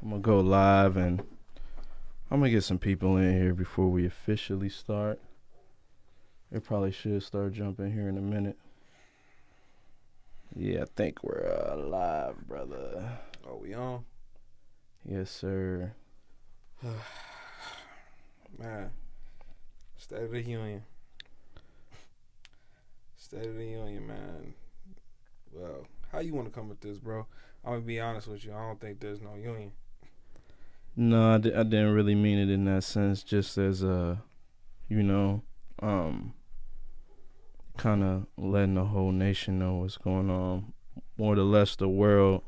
I'm gonna go live and I'm gonna get some people in here before we officially start. They probably should start jumping here in a minute. Yeah, I think we're live, brother. Oh, we on? Yes, sir. Man, State of the Union. State of the Union, man. Well, how you want to come with this, bro? I'm going to be honest with you. I don't think there's no union. No, I didn't really mean it in that sense. Just as kind of letting the whole nation know what's going on, more or less the world.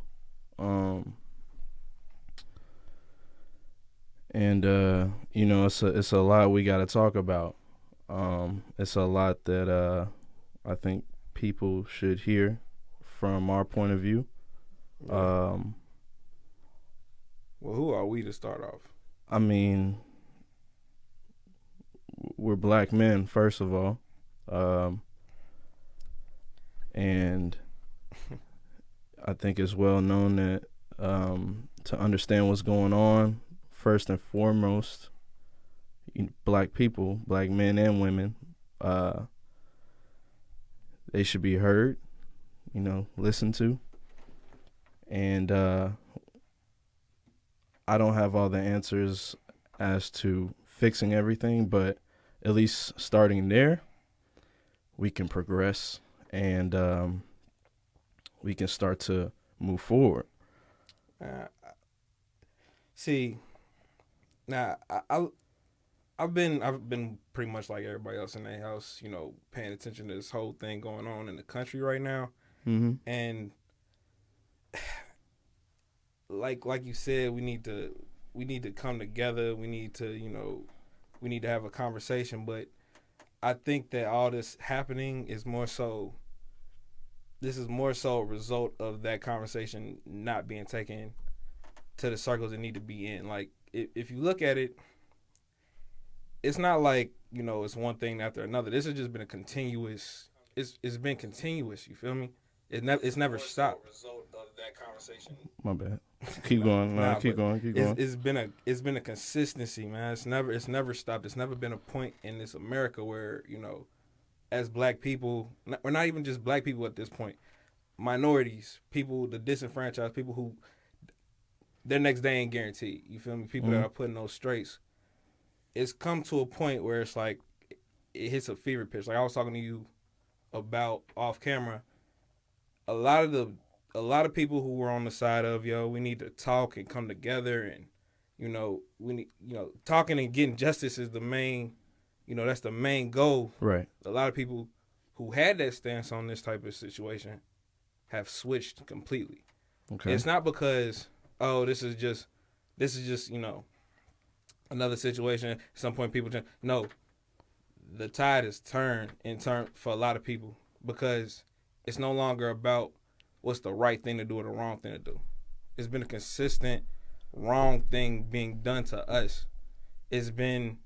It's a lot we got to talk about. It's a lot that I think people should hear from our point of view. Yeah. Well, who are we to start off? I mean, we're black men, first of all. And I think it's well known that to understand what's going on, first and foremost, black people, black men and women, they should be heard, listened to. And I don't have all the answers as to fixing everything, but at least starting there, we can progress and we can start to move forward. See, now I've been pretty much like everybody else in their house, paying attention to this whole thing going on in the country right now, and like you said, we need to come together. We need to have a conversation. But I think that all this happening is more so. This is more so a result of that conversation not being taken to the circles it need to be in. Like if you look at it, it's not like it's one thing after another. This has just been a continuous. It's been continuous. You feel me? It's never stopped. Result of that conversation. My bad. Keep going. Keep going. It's been a consistency, man. It's never stopped. It's never been a point in this America where as black people, we're not even just black people at this point. Minorities, people, the disenfranchised, people who their next day ain't guaranteed. You feel me? People that are putting those straights. It's come to a point where it's like it hits a fever pitch. Like I was talking to you about off camera. A lot of people who were on the side of we need to talk and come together and we need talking and getting justice is the main that's the main goal. Right. A lot of people who had that stance on this type of situation have switched completely. Okay. It's not because this is just another situation. At some point people change. No. The tide has turned for a lot of people because it's no longer about what's the right thing to do or the wrong thing to do. It's been a consistent wrong thing being done to us. It's been,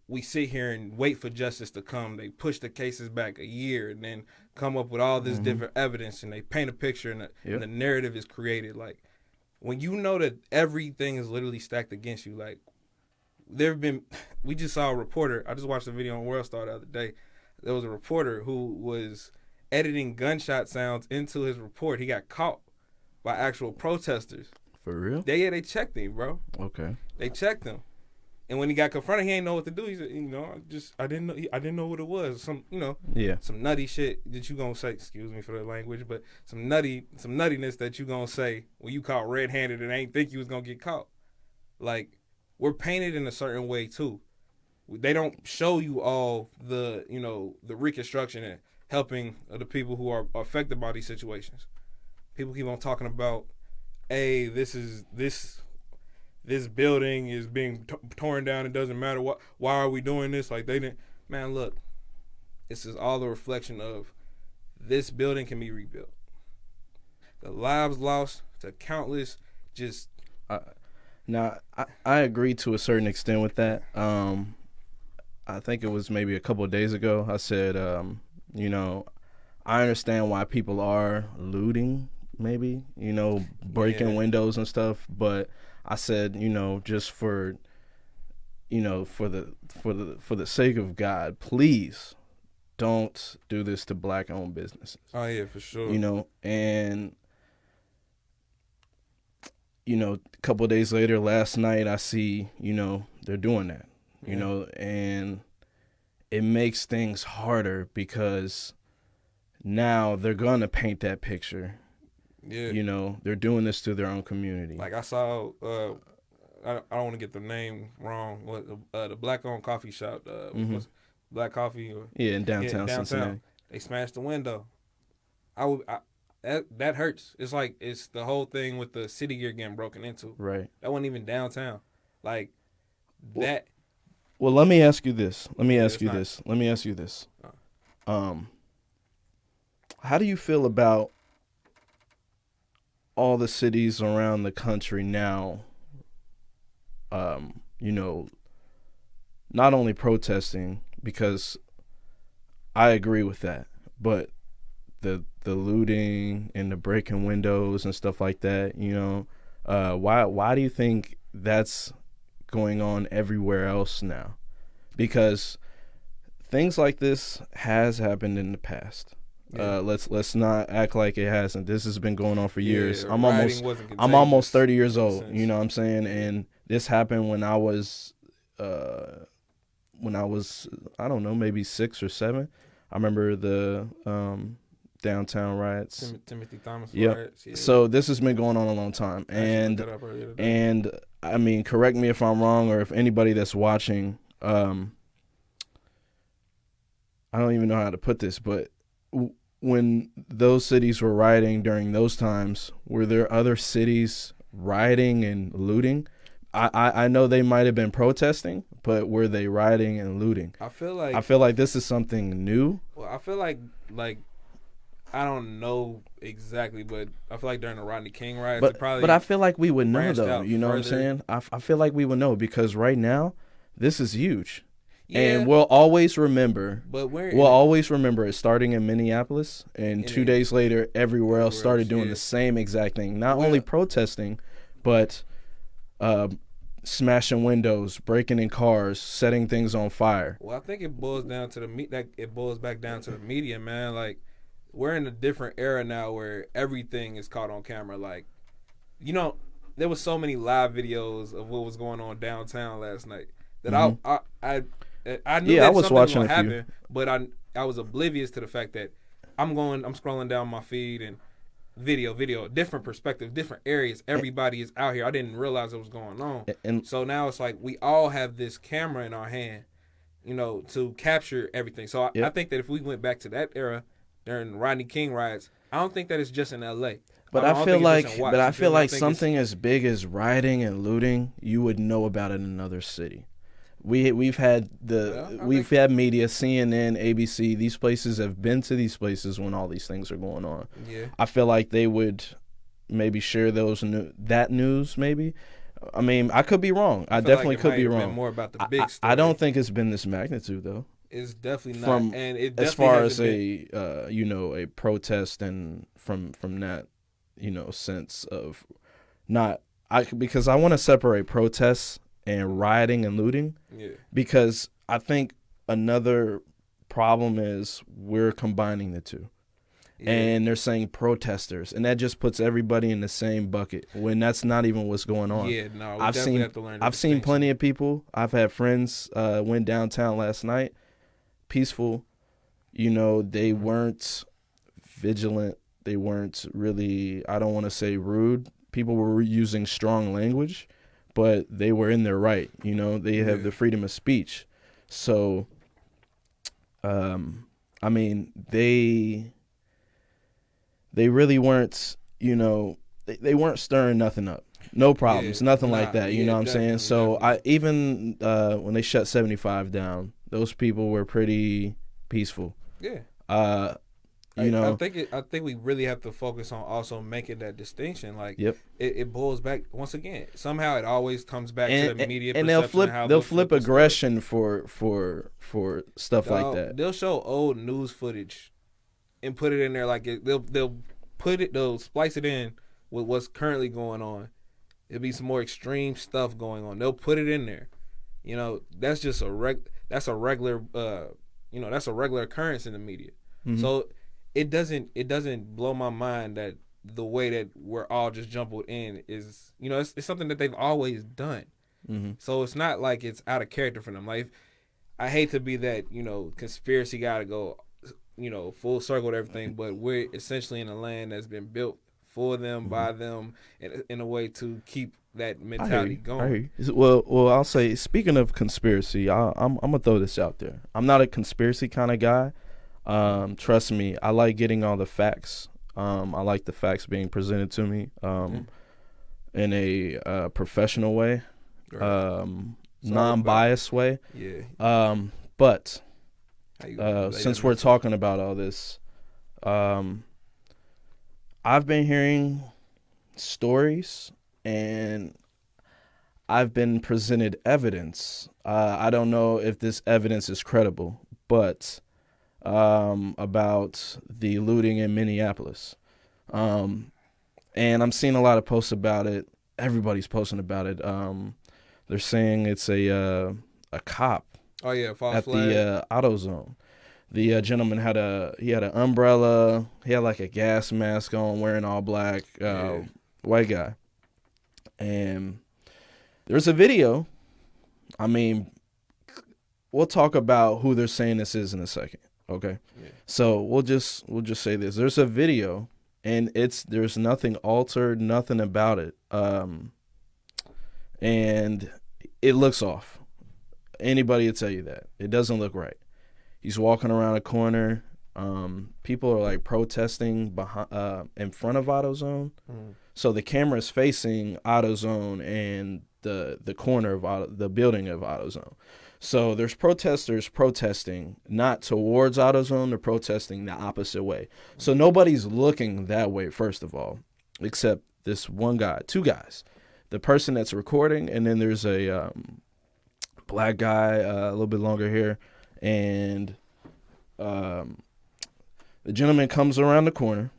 we sit here and wait for justice to come. They push the cases back a year and then come up with all this different evidence and they paint a picture and the narrative is created. Like, when you know that everything is literally stacked against you, like, we just saw a reporter. I just watched a video on World Star the other day. There was a reporter who was editing gunshot sounds into his report. He got caught by actual protesters. For real? They checked him, bro. Okay. They checked him, and when he got confronted, he ain't know what to do. He said, I didn't know what it was. Some nutty shit that you gonna say. Excuse me for the language, but some nuttiness that you gonna say when you caught red-handed and ain't think you was gonna get caught. Like, we're painted in a certain way too. They don't show you all the reconstruction and helping the people who are affected by these situations. People keep on talking about, hey, this building is being torn down. It doesn't matter why are we doing this? Like, they didn't. Man, look, this is all a reflection of this building can be rebuilt. The lives lost to countless just. Now, I agree to a certain extent with that. I think it was maybe a couple of days ago. I said, I understand why people are looting, maybe, breaking Yeah. windows and stuff. But I said, just for the sake of God, please don't do this to black owned businesses. Oh yeah, for sure. And a couple of days later, last night, I see, they're doing that, and it makes things harder because now they're going to paint that picture. Yeah. They're doing this to their own community. Like I saw, I don't want to get the name wrong. What the black-owned coffee shop? Was Black Coffee? Or, Yeah, in downtown Cincinnati. They smashed the window. That hurts. It's like it's the whole thing with the city gear getting broken into. Right. That wasn't even downtown. Like that. Well, let me ask you this. Let me ask you not- this. Let me ask you this. How do you feel about all the cities around the country now? Not only protesting, because I agree with that, but the looting and the breaking windows and stuff like that. Why do you think that's going on everywhere else now? Because things like this has happened in the past. Yeah. Let's not act like it hasn't. This has been going on for years. Yeah, I'm rioting wasn't I'm almost contagious 30 years in a old. sense. You know what I'm saying? And this happened when I was I don't know, maybe 6 or 7. I remember the downtown riots. Timothy Thomas Yep. riots. Yeah. So this has been going on a long time, I actually looked that up earlier today. and I mean, correct me if I'm wrong, or if anybody that's watching, I don't even know how to put this, but when those cities were rioting during those times, were there other cities rioting and looting? I know they might have been protesting, but were they rioting and looting? I feel like this is something new. Well, I feel like I don't know exactly, but I feel like during the Rodney King riots, it probably But I feel like we would know, branched though. out You know what I'm further. saying? I feel like we would know, because right now, this is huge. yeah. And we'll always remember. But We'll always remember it starting in Minneapolis, and In 2 it- days later, everywhere else everywhere started else, doing yeah. the same exact thing. Not Well- only protesting, but smashing windows, breaking in cars, setting things on fire. Well, I think it boils down to it boils back down to the media, man. Like we're in a different era now where everything is caught on camera. Like, there was so many live videos of what was going on downtown last night that I knew Yeah, I that was something watching was a few. gonna happen, but I was oblivious to the fact that I'm scrolling down my feed and video, different perspectives, different areas. Everybody is out here. I didn't realize it was going on. And So now it's like we all have this camera in our hand, to capture everything. So I Yep. think that if we went back to that era during the Rodney King riots, I don't think that it's just in L.A. But I I don't feel think it's like, just in Watts, you feel me? I think it's- something as big as rioting and looting, you would know about it in another city. We've had we've had media, CNN, ABC. These places have been to these places when all these things are going on. Yeah. I feel like they would maybe share that news. Maybe, I mean, I could be wrong. I feel like definitely it could might be have been wrong. more about the big story. I don't think it's been this magnitude though. It's definitely not. From And it as definitely far as hasn't been- a protest, and from that sense of because I want to separate protests and rioting and looting, yeah. because I think another problem is we're combining the two. Yeah. And they're saying protesters, and that just puts everybody in the same bucket when that's not even what's going on. Yeah, no, we I've definitely seen have to learn the I've seen distinction. plenty of people. I've had friends went downtown last night, peaceful. They weren't vigilant. They weren't really, I don't want to say rude. People were using strong language, but they were in their right. They have the freedom of speech. So, I mean, they really weren't, they weren't stirring nothing up. No problems, nothing like that. You know what I'm saying? So even when they shut 75 down, those people were pretty peaceful. Yeah. I think we really have to focus on also making that distinction. Like, Yep. it boils back once again. Somehow it always comes back to the media and perception. they'll flip the story. aggression for stuff like that. They'll show old news footage and put it in there like they'll they'll splice it in with what's currently going on. It'll be some more extreme stuff going on. They'll put it in there. That's just that's a regular that's a regular occurrence in the media. Mm-hmm. So it doesn't blow my mind that the way that we're all just jumbled in is it's something that they've always done. Mm-hmm. So it's not like it's out of character for them. Like, I hate to be that conspiracy guy to go full circle with everything, but we're essentially in a land that's been built for them, Mm-hmm. by them, in a way to keep that mentality going. I hear you. Well, I'll say, speaking of conspiracy, I'm gonna throw this out there. I'm not a conspiracy kind of guy. Trust me, I like getting all the facts. I like the facts being presented to me in a professional way, non-biased way. Yeah. But Since since we're talking about all this, I've been hearing stories and I've been presented evidence. I don't know if this evidence is credible, but about the looting in Minneapolis. And I'm seeing a lot of posts about it. Everybody's posting about it. They're saying it's a cop Oh yeah, false at flag. the AutoZone. The gentleman had an umbrella. He had like a gas mask on, wearing all black. White guy. And there's a video. I mean, we'll talk about who they're saying this is in a second. Okay. Yeah. So we'll just say this. There's a video, and there's nothing altered, nothing about it. And it looks off. Anybody would tell you that. It doesn't look right. He's walking around a corner. People are like protesting behind, in front of AutoZone. Mm. So the camera is facing AutoZone and the corner of the building of AutoZone. So there's protesters protesting not towards AutoZone. They're protesting the opposite way. So nobody's looking that way, first of all, except this one guy, two guys. The person that's recording, and then there's a black guy, a little bit longer hair, and the gentleman comes around the corner.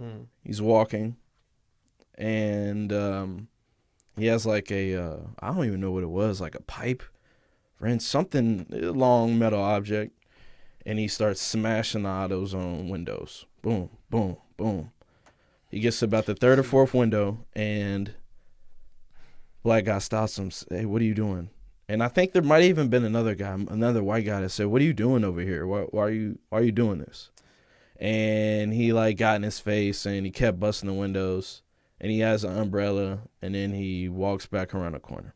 Mm. He's walking, and he has like I don't even know what it was, like a pipe, wrench, something, a long metal object, and he starts smashing the AutoZone windows. Boom, boom, boom. He gets to about the third or fourth window, and black guy stops him. Hey, what are you doing? And I think there might even been another white guy that said, "What are you doing over here? Why are you doing this?" And he like got in his face, and he kept busting the windows, and he has an umbrella, and then he walks back around the corner.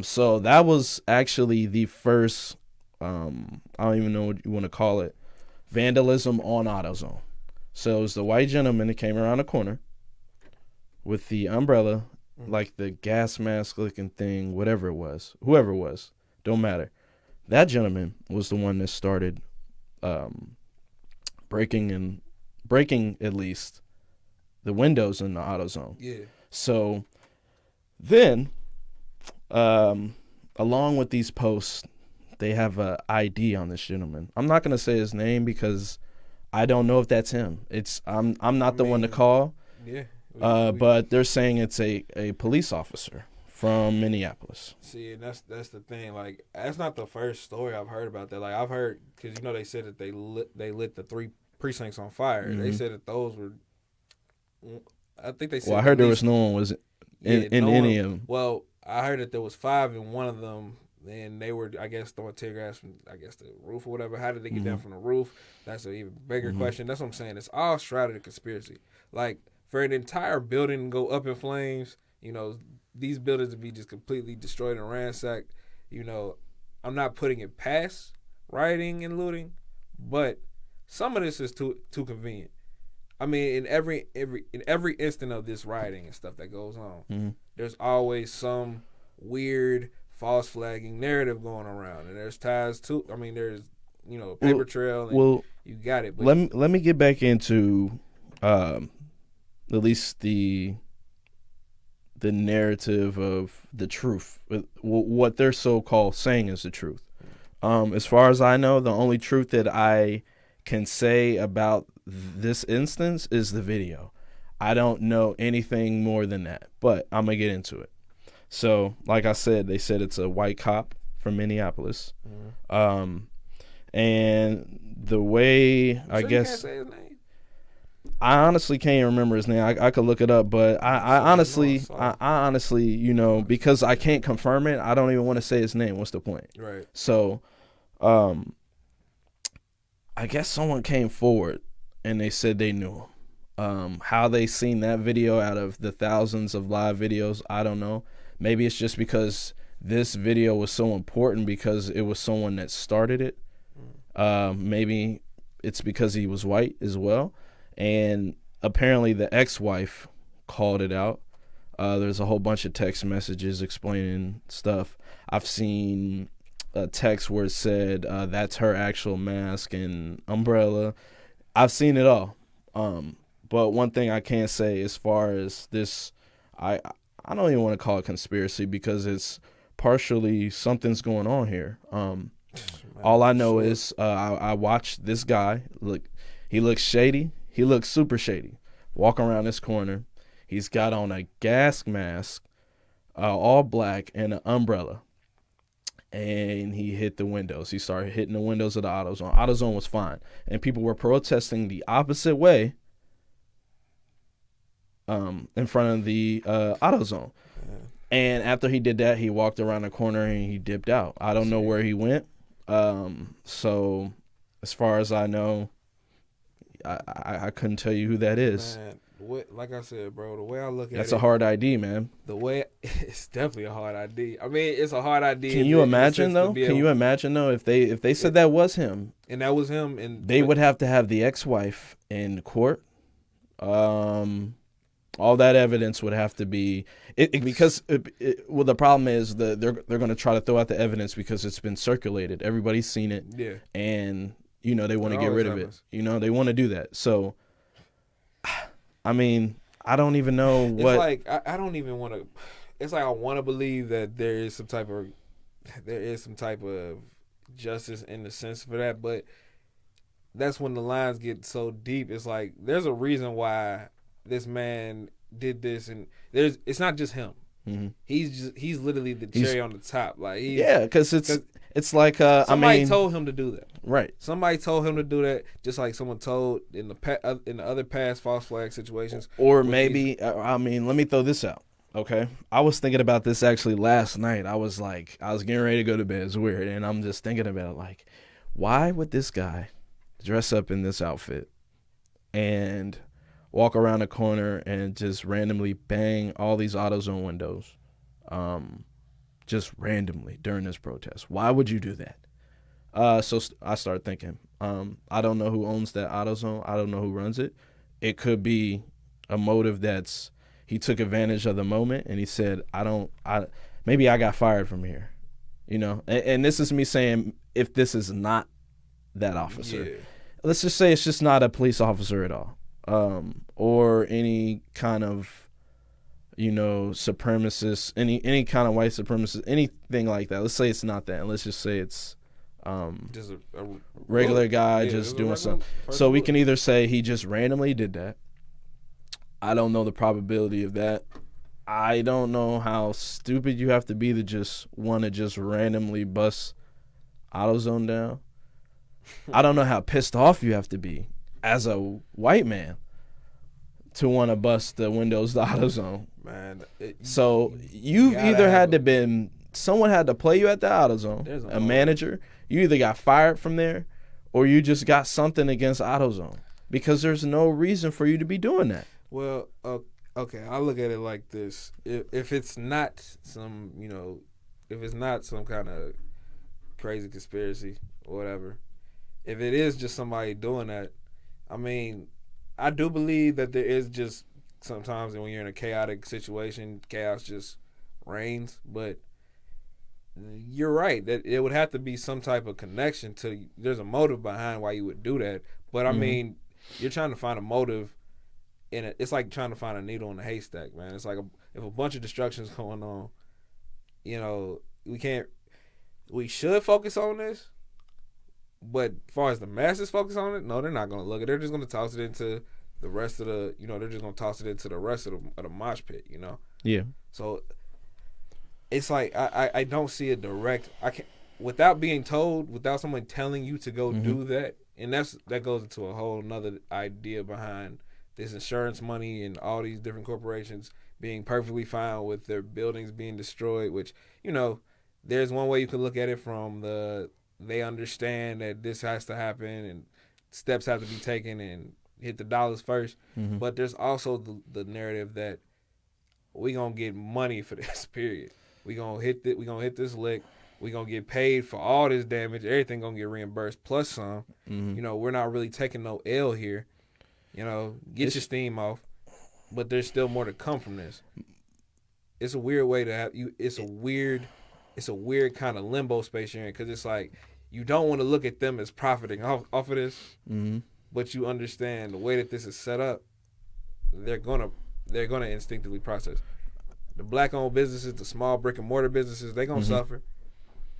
So that was actually the first, I don't even know what you want to call it, vandalism on AutoZone. So it was the white gentleman that came around the corner with the umbrella, like the gas mask looking thing, whatever it was, whoever it was, don't matter. That gentleman was the one that started breaking at least the windows in the AutoZone. Yeah. So then, along with these posts, they have a ID on this gentleman. I'm not gonna say his name because I don't know if that's him. I'm not the one to call. Yeah. But they're saying it's a police officer from Minneapolis. See, and that's the thing. Like, that's not the first story I've heard about that. Like, I've heard, because they said that they lit the 3 precincts on fire. Mm-hmm. They said that those were. I think they said. Well, I heard there was no one was in any of them. Well, I heard that there was 5 in one of them, and they were, I guess, throwing tear gas from, I guess, the roof or whatever. How did they get down from the roof? That's an even bigger question. That's what I'm saying. It's all shrouded in conspiracy. Like, for an entire building to go up in flames, these buildings would be just completely destroyed and ransacked. I'm not putting it past rioting and looting, but some of this is too convenient. I mean, in every instant of this rioting and stuff that goes on, there's always some weird false flagging narrative going around, and there's ties to. I mean, there's a paper trail. And you got it. But let me get back into at least the narrative of the truth, what they're so-called saying is the truth. As far as I know, the only truth that I can say about this instance is the video. I don't know anything more than that, but I'm going to get into it. So, like I said, they said it's a white cop from Minneapolis. And the way, I You guess, can't say his name? I honestly can't remember his name. I could look it up, but I honestly, you know, because I can't confirm it, I don't even want to say his name. What's the point? Right. So, I guess someone came forward and they said they knew him. How they seen that video out of the thousands of live videos, I don't know. Maybe it's just because this video was so important because it was someone that started it. Maybe it's because he was white as well. And apparently the ex-wife called it out. There's a whole bunch of text messages explaining stuff. I've seen a text where it said that's her actual mask and umbrella. I've seen it all. But one thing I can say as far as this, I don't even want to call it conspiracy because it's partially something's going on here. All I know is I watched this guy. Look, he looks shady. He looks super shady. Walking around this corner, he's got on a gas mask, all black, and an umbrella. And he hit the windows. He started hitting the windows of the AutoZone. AutoZone was fine. And people were protesting the opposite way in front of the AutoZone. And after he did that, he walked around the corner and he dipped out. I don't know where he went. So as far as I know, I couldn't tell you who that is. Man, like I said, bro, the way I look at That's a hard ID, man. The way it's definitely a hard ID. I mean, it's a hard ID. Can you imagine though? Can you imagine though if they said that was him and that was him, and they would have to have the ex-wife in court. All that evidence would have to be because the problem is they're going to try to throw out the evidence because it's been circulated. Everybody's seen it. Yeah. And you know they want to get rid of it. You know they want to do that. So I mean, I don't even know what. It's like I don't even want to. It's like I want to believe that there is some type of justice in the sense for that, but that's when the lines get so deep. It's like there's a reason why this man did this, and it's not just him. Mm-hmm. He's literally the cherry on the top. Like because it's like somebody told him to do that. Right. Somebody told him to do that, just like someone told in the other past false flag situations. Or maybe let me throw this out. Okay, I was thinking about this actually last night. I was getting ready to go to bed. It's weird, and I'm just thinking about like, why would this guy dress up in this outfit and walk around a corner and just randomly bang all these AutoZone windows, just randomly during this protest? Why would you do that? So I started thinking, I don't know who owns that AutoZone. I don't know who runs it. It could be a motive that's he took advantage of the moment and he said, maybe I got fired from here, you know? And this is me saying, if this is not that officer, let's just say it's just not a police officer at all. Or any kind of, you know, supremacist, any kind of white supremacist, anything like that. Let's say it's not that, and let's just say it's just a regular guy just doing something. So we can either say he just randomly did that. I don't know the probability of that. I don't know how stupid you have to be to just want to just randomly bust AutoZone down. I don't know how pissed off you have to be as a white man to want to bust the windows to AutoZone. Man, so you've either had to been someone had to play you at the AutoZone, a manager. You either got fired from there, or you just got something against AutoZone because there's no reason for you to be doing that. Well, okay, I look at it like this: if it's not some, you know, if it's not some kind of crazy conspiracy or whatever, if it is just somebody doing that, I mean, I do believe that there is just sometimes when you're in a chaotic situation, chaos just reigns. But you're right that it would have to be some type of connection to. There's a motive behind why you would do that. But I mean, you're trying to find a motive in it. It's like trying to find a needle in a haystack, man. It's like if a bunch of destruction is going on, you know, we should focus on this. But as far as the masses focus on it, no, they're not going to look at it. They're just going to toss it into the rest of the, they're just going to toss it into the rest of the mosh pit, Yeah. So it's like I don't see a direct, I can't, without being told, without someone telling you to go do that. And that goes into a whole nother idea behind this insurance money and all these different corporations being perfectly fine with their buildings being destroyed, which, there's one way you can look at it from they understand that this has to happen and steps have to be taken and hit the dollars first. Mm-hmm. But there's also the narrative that we gonna get money for this period. We gonna hit this lick. We gonna get paid for all this damage. Everything gonna get reimbursed plus some. Mm-hmm. We're not really taking no L here. Get your steam off. But there's still more to come from this. It's a weird way to have you. It's a weird kind of limbo space you're in, because it's like you don't want to look at them as profiting off of this, but you understand the way that this is set up. They're gonna instinctively process. The black-owned businesses, the small brick-and-mortar businesses, they gonna suffer.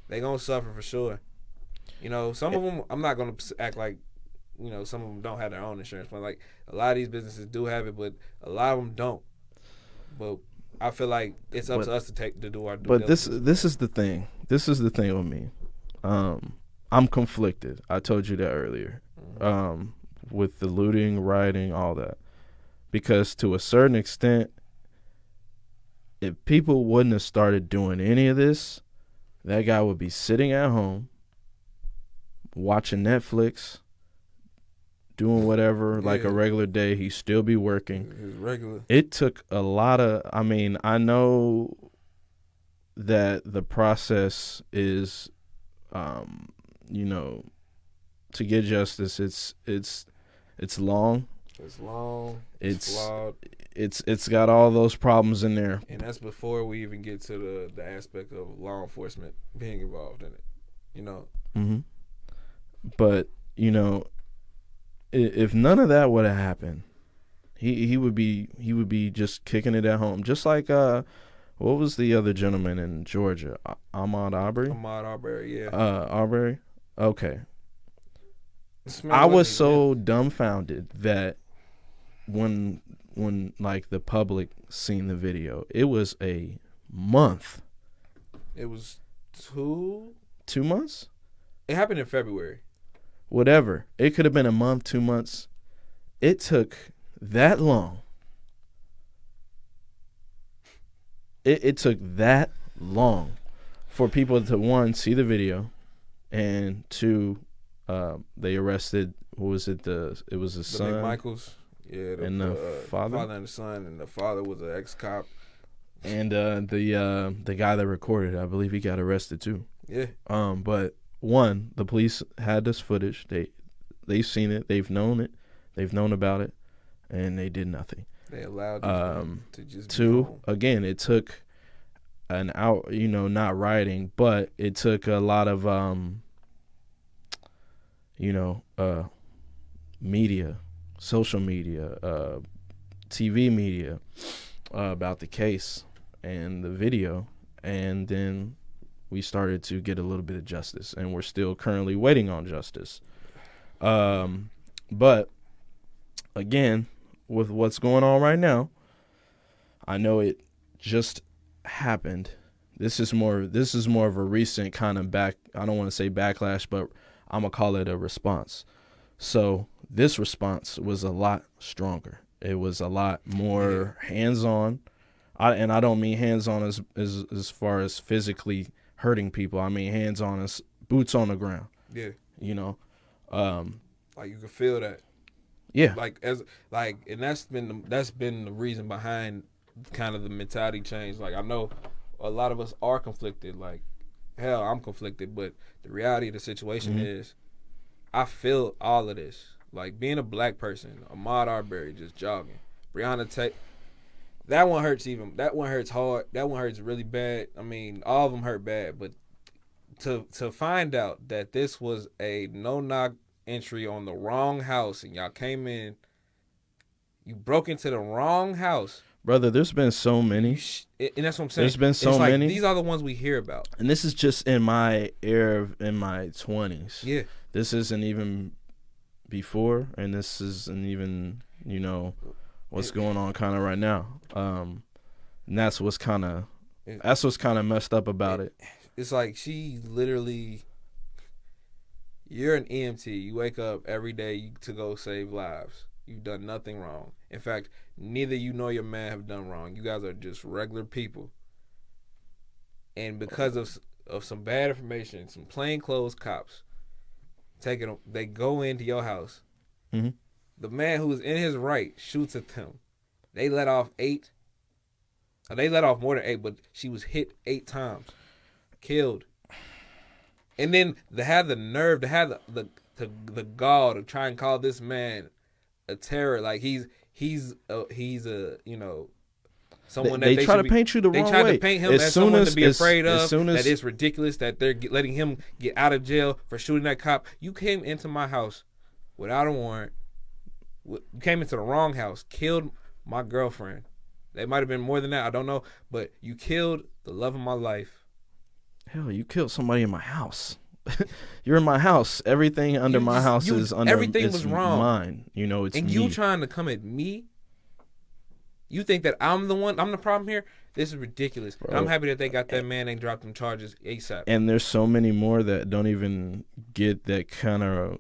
They gonna suffer for sure. Some of them, I'm not gonna act like, some of them don't have their own insurance plan. Like, a lot of these businesses do have it, but a lot of them don't. But I feel like it's up to us to do our due diligence. But this is the thing. This is the thing with me. I'm conflicted. I told you that earlier. With the looting, rioting, all that. Because to a certain extent, if people wouldn't have started doing any of this, that guy would be sitting at home, watching Netflix, doing whatever, like a regular day. He'd still be working. It's regular. It took a lot of, I know that the process is, to get justice, it's long. It's long. It's flawed. It's got all those problems in there. And that's before we even get to the aspect of law enforcement being involved in it. But if none of that would have happened, he would be just kicking it at home, just like what was the other gentleman in Georgia, Ahmaud Arbery? Ahmaud Arbery, yeah. Arbery. Okay. I was so dumbfounded that when like the public seen the video, it was a month. It was 2 months. It happened in February. Whatever. It could have been a month, 2 months. It took that long. It took that long for people to, one, see the video, and two, they arrested, what was it? It was the son. McMichaels. Yeah. And the father? Father and the son, and the father was an ex-cop. And the guy that recorded it, I believe he got arrested too. Yeah. But one, the police had this footage. They've seen it. They've known it. They've known about it, and they did nothing. They allowed them to just two, again, it took an hour, not rioting, but it took a lot of media, social media, TV media about the case and the video, and then we started to get a little bit of justice, and we're still currently waiting on justice. But again, with what's going on right now, I know it just happened. This is more of a recent kind of I don't want to say backlash, but I'm gonna call it a response. So this response was a lot stronger. It was a lot more hands-on. I don't mean hands-on as far as physically hurting people. I mean hands-on as boots on the ground. Yeah. Like you can feel that. Yeah. And that's been the reason behind kind of the mentality change. Like, I know a lot of us are conflicted. Like, hell, I'm conflicted, but the reality of the situation is I feel all of this. Like, being a black person, Ahmaud Arbery just jogging, Breonna Taylor, that one hurts hard. That one hurts really bad. I mean, all of them hurt bad, but to find out that this was a no-knock entry on the wrong house, and y'all came in, you broke into the wrong house. Brother, there's been so many. And that's what I'm saying. There's been so many. These are the ones we hear about. And this is just in my era, in my 20s. Yeah. this isn't even before, and this isn't even, what's going on kind of right now. And that's what's kind of messed up about it. It's like she literally. You're an EMT. You wake up every day to go save lives. You've done nothing wrong. In fact, neither you nor your man have done wrong. You guys are just regular people. And because of some bad information, some plainclothes cops they go into your house. Mm-hmm. The man who's in his right shoots at them. They let off 8. They let off more than 8, but she was hit 8 times, killed. And then they had the nerve, to have the gall to try and call this man a terror, like he's someone they that try to paint you the wrong way. They try to paint him as someone to be afraid of. That it's ridiculous that they're letting him get out of jail for shooting that cop. You came into my house without a warrant. You came into the wrong house, killed my girlfriend. They might have been more than that, I don't know, but you killed the love of my life. Hell, you killed somebody in my house. You're in my house. Everything under my house is under. Everything was wrong. Mine. It's and me. You trying to come at me? You think that I'm the problem here? This is ridiculous. And I'm happy that they got that man and dropped them charges ASAP. And there's so many more that don't even get that kind of,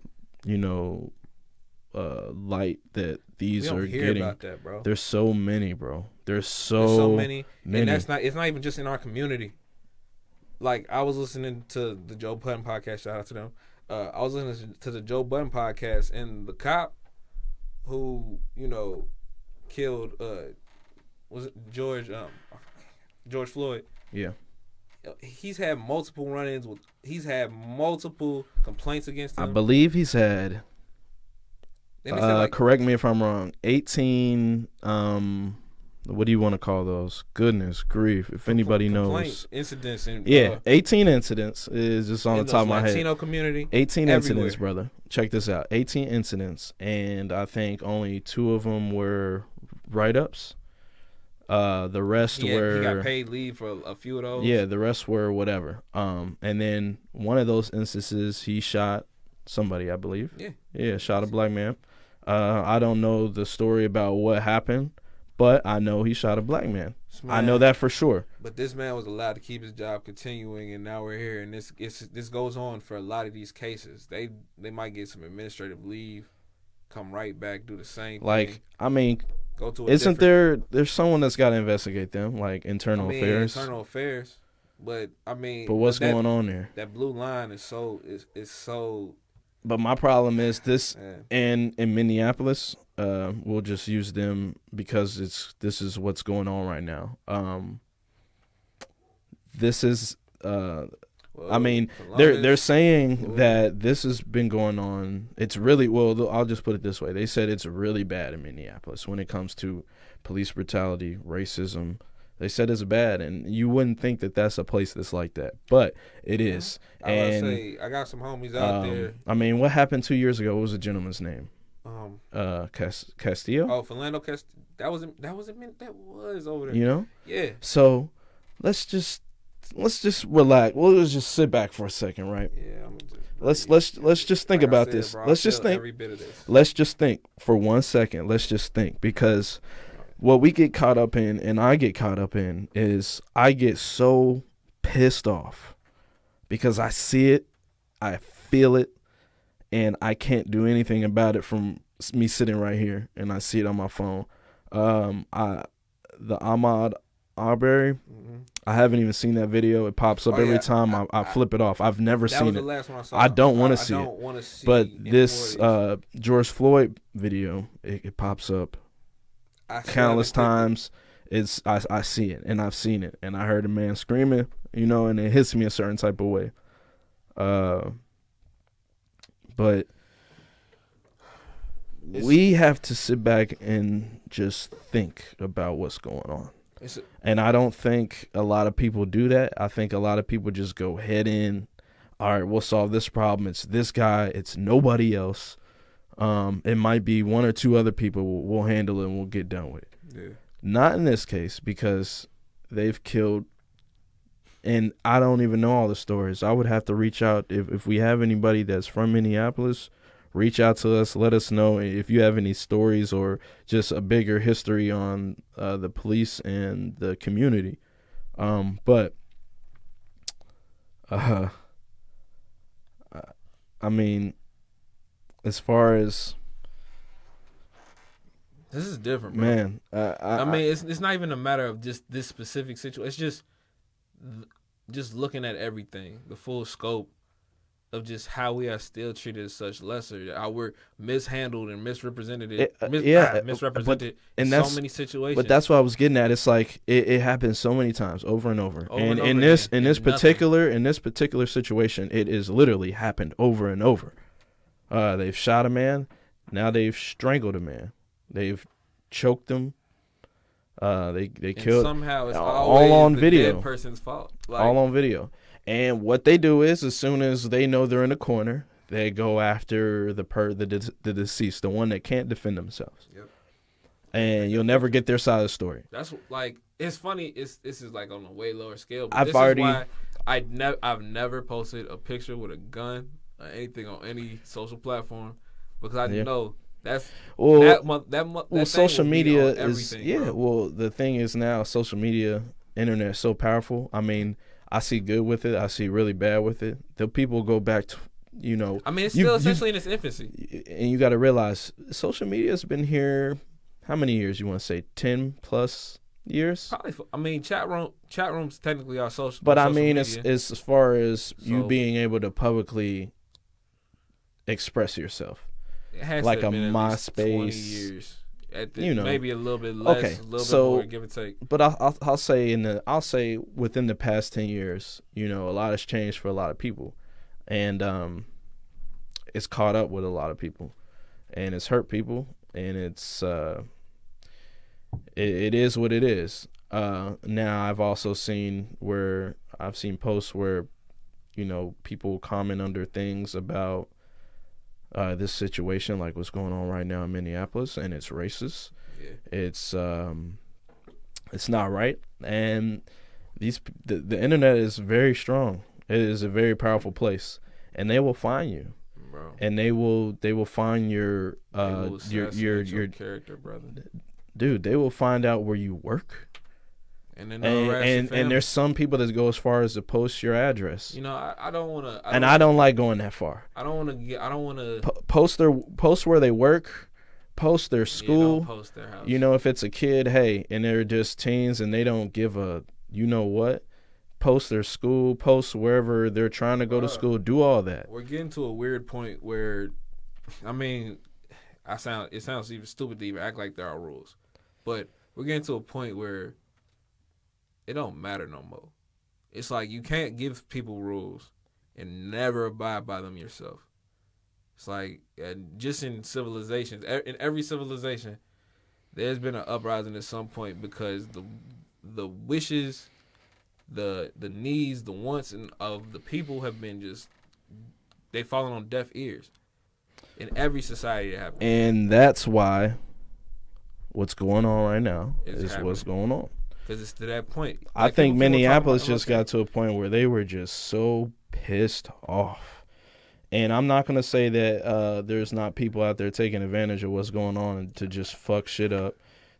light that these are getting. We don't hear about that, bro. There's so many, bro. There's so many. And it's not even just in our community. Like, I was listening to the Joe Budden podcast. Shout out to them. I was listening to the Joe Budden podcast, and the cop who, killed was it George Floyd? Yeah. He's had multiple run-ins with. He's had multiple complaints against him. I believe he's had. Correct me if I'm wrong. 18. What do you want to call those? Goodness grief! If anybody knows, incidents and 18 incidents is just on the top of my head. Latino community, 18 everywhere. Incidents, brother. Check this out. 18 incidents, and I think only 2 of them were write-ups. The rest were he got paid leave for a few of those. Yeah, the rest were whatever. And then one of those instances, he shot somebody, I believe. Yeah, shot a black man. I don't know the story about what happened. But I know he shot a black man. I know that for sure. But this man was allowed to keep his job continuing, and now we're here. And this goes on for a lot of these cases. They might get some administrative leave, come right back, do the same thing. Go to isn't there's someone that's got to investigate them, like internal affairs? Internal affairs. But what's going on there? That blue line is so. But my problem is this, in Minneapolis. We'll just use them because this is what's going on right now. This is they're saying that this has been going on. It's really, I'll just put it this way. They said it's really bad in Minneapolis when it comes to police brutality, racism. They said it's bad, and you wouldn't think that that's a place that's like that, but it is. I got some homies out there. What happened 2 years ago? What was the gentleman's name? Castillo. Oh, Philando Castillo. That was over there. Yeah. So, let's just relax. We'll just sit back for a second, right? Yeah. Let's just think about this. Bro, let's just think. Every bit of this. Let's just think for 1 second. Let's just think, because what we get caught up in, and I get caught up in, is I get so pissed off because I see it, I feel it, and I can't do anything about it from me sitting right here, and I see it on my phone. The Ahmaud Arbery, I haven't even seen that video. It pops up every time I flip it off. I've never seen it. That was the last one I saw. I don't want to see it. But this George Floyd video, it pops up countless times. I see it, and I've seen it, and I heard a man screaming, and it hits me a certain type of way. But we have to sit back and just think about what's going on. And I don't think a lot of people do that. I think a lot of people just go head in. All right, we'll solve this problem. It's this guy. It's nobody else. It might be 1 or 2 other people. We'll handle it and we'll get done with it. Yeah. Not in this case, because they've killed and I don't even know all the stories. I would have to reach out if we have anybody that's from Minneapolis. Reach out to us. Let us know if you have any stories or just a bigger history on the police and the community. But I mean, as far as this is different, bro. man, I mean, it's not even a matter of just this specific situation. It's just looking at everything, the full scope of just how we are still treated as such lesser, how we're mishandled and misrepresented, misrepresented in so many situations. But that's what I was getting at. It's like it happens so many times, over and over. And in this particular situation, it is literally happened over and over. They've shot a man. Now they've strangled a man. They've choked him. They killed. Somehow it's all on the video. Dead person's fault. All on video. And what they do is, as soon as they know they're in a corner, they go after the deceased, the one that can't defend themselves. Yep. And you'll never get their side of the story. That's like, it's funny. This is like on a way lower scale. But I've never posted a picture with a gun or anything on any social platform because I know that's that social media is bro. Well, the thing is now, social media, internet is so powerful. I mean, I see good with it. I see really bad with it. The people go back to, I mean, it's still essentially in its infancy. And you got to realize, social media has been here, how many years you want to say? 10 plus years? Probably. I mean, chat rooms technically are social. But I mean, it's as far as you being able to publicly express yourself. It has like to a MySpace. 20 years. Maybe a little bit less, a little bit more, give or take. But I'll say within the past 10 years, a lot has changed for a lot of people, and it's caught up with a lot of people, and it's hurt people, and it's it is what it is. Now I've also seen posts where, people comment under things about this situation, like what's going on right now in Minneapolis, and it's racist. Yeah. It's not right, and the internet is very strong. It is a very powerful place, and they will find you, bro. And they will find your character, brother. Dude, they will find out where you work. And there's some people that go as far as to post your address. I don't want to. I don't like going that far. I don't want to post where they work, post their school. Don't post their house. If it's a kid, hey, and they're just teens and they don't give a what. Post their school, post wherever they're trying to go to school. Do all that. We're getting to a weird point where, I mean, it sounds even stupid to even act like there are rules, but we're getting to a point where it don't matter no more. It's like you can't give people rules and never abide by them yourself. It's like just in civilizations, in every civilization, there's been an uprising at some point because the wishes, the needs, the wants of the people have been they've fallen on deaf ears. In every society it happens. And that's why what's going on right now is what's going on. Because it's to that point. I think Minneapolis just got to a point where they were just so pissed off. And I'm not going to say that there's not people out there taking advantage of what's going on to just fuck shit up,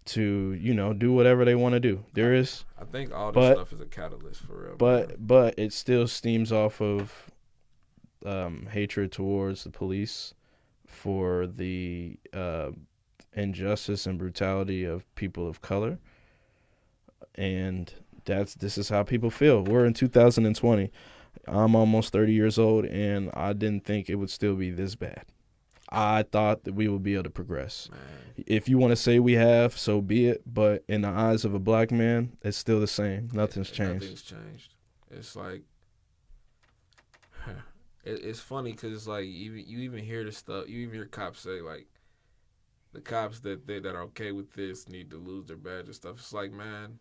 to, do whatever they want to do. There is. I think all this stuff is a catalyst for real. But it still steams off of hatred towards the police for the injustice and brutality of people of color. And this is how people feel. We're in 2020. I'm almost 30 years old, and I didn't think it would still be this bad. I thought that we would be able to progress. Man. If you want to say we have, so be it. But in the eyes of a black man, it's still the same. Nothing's changed. Nothing's changed. It's like, it's funny because it's like you even hear the stuff. You even hear cops say, like, the cops that are okay with this need to lose their badge and stuff. It's like, man,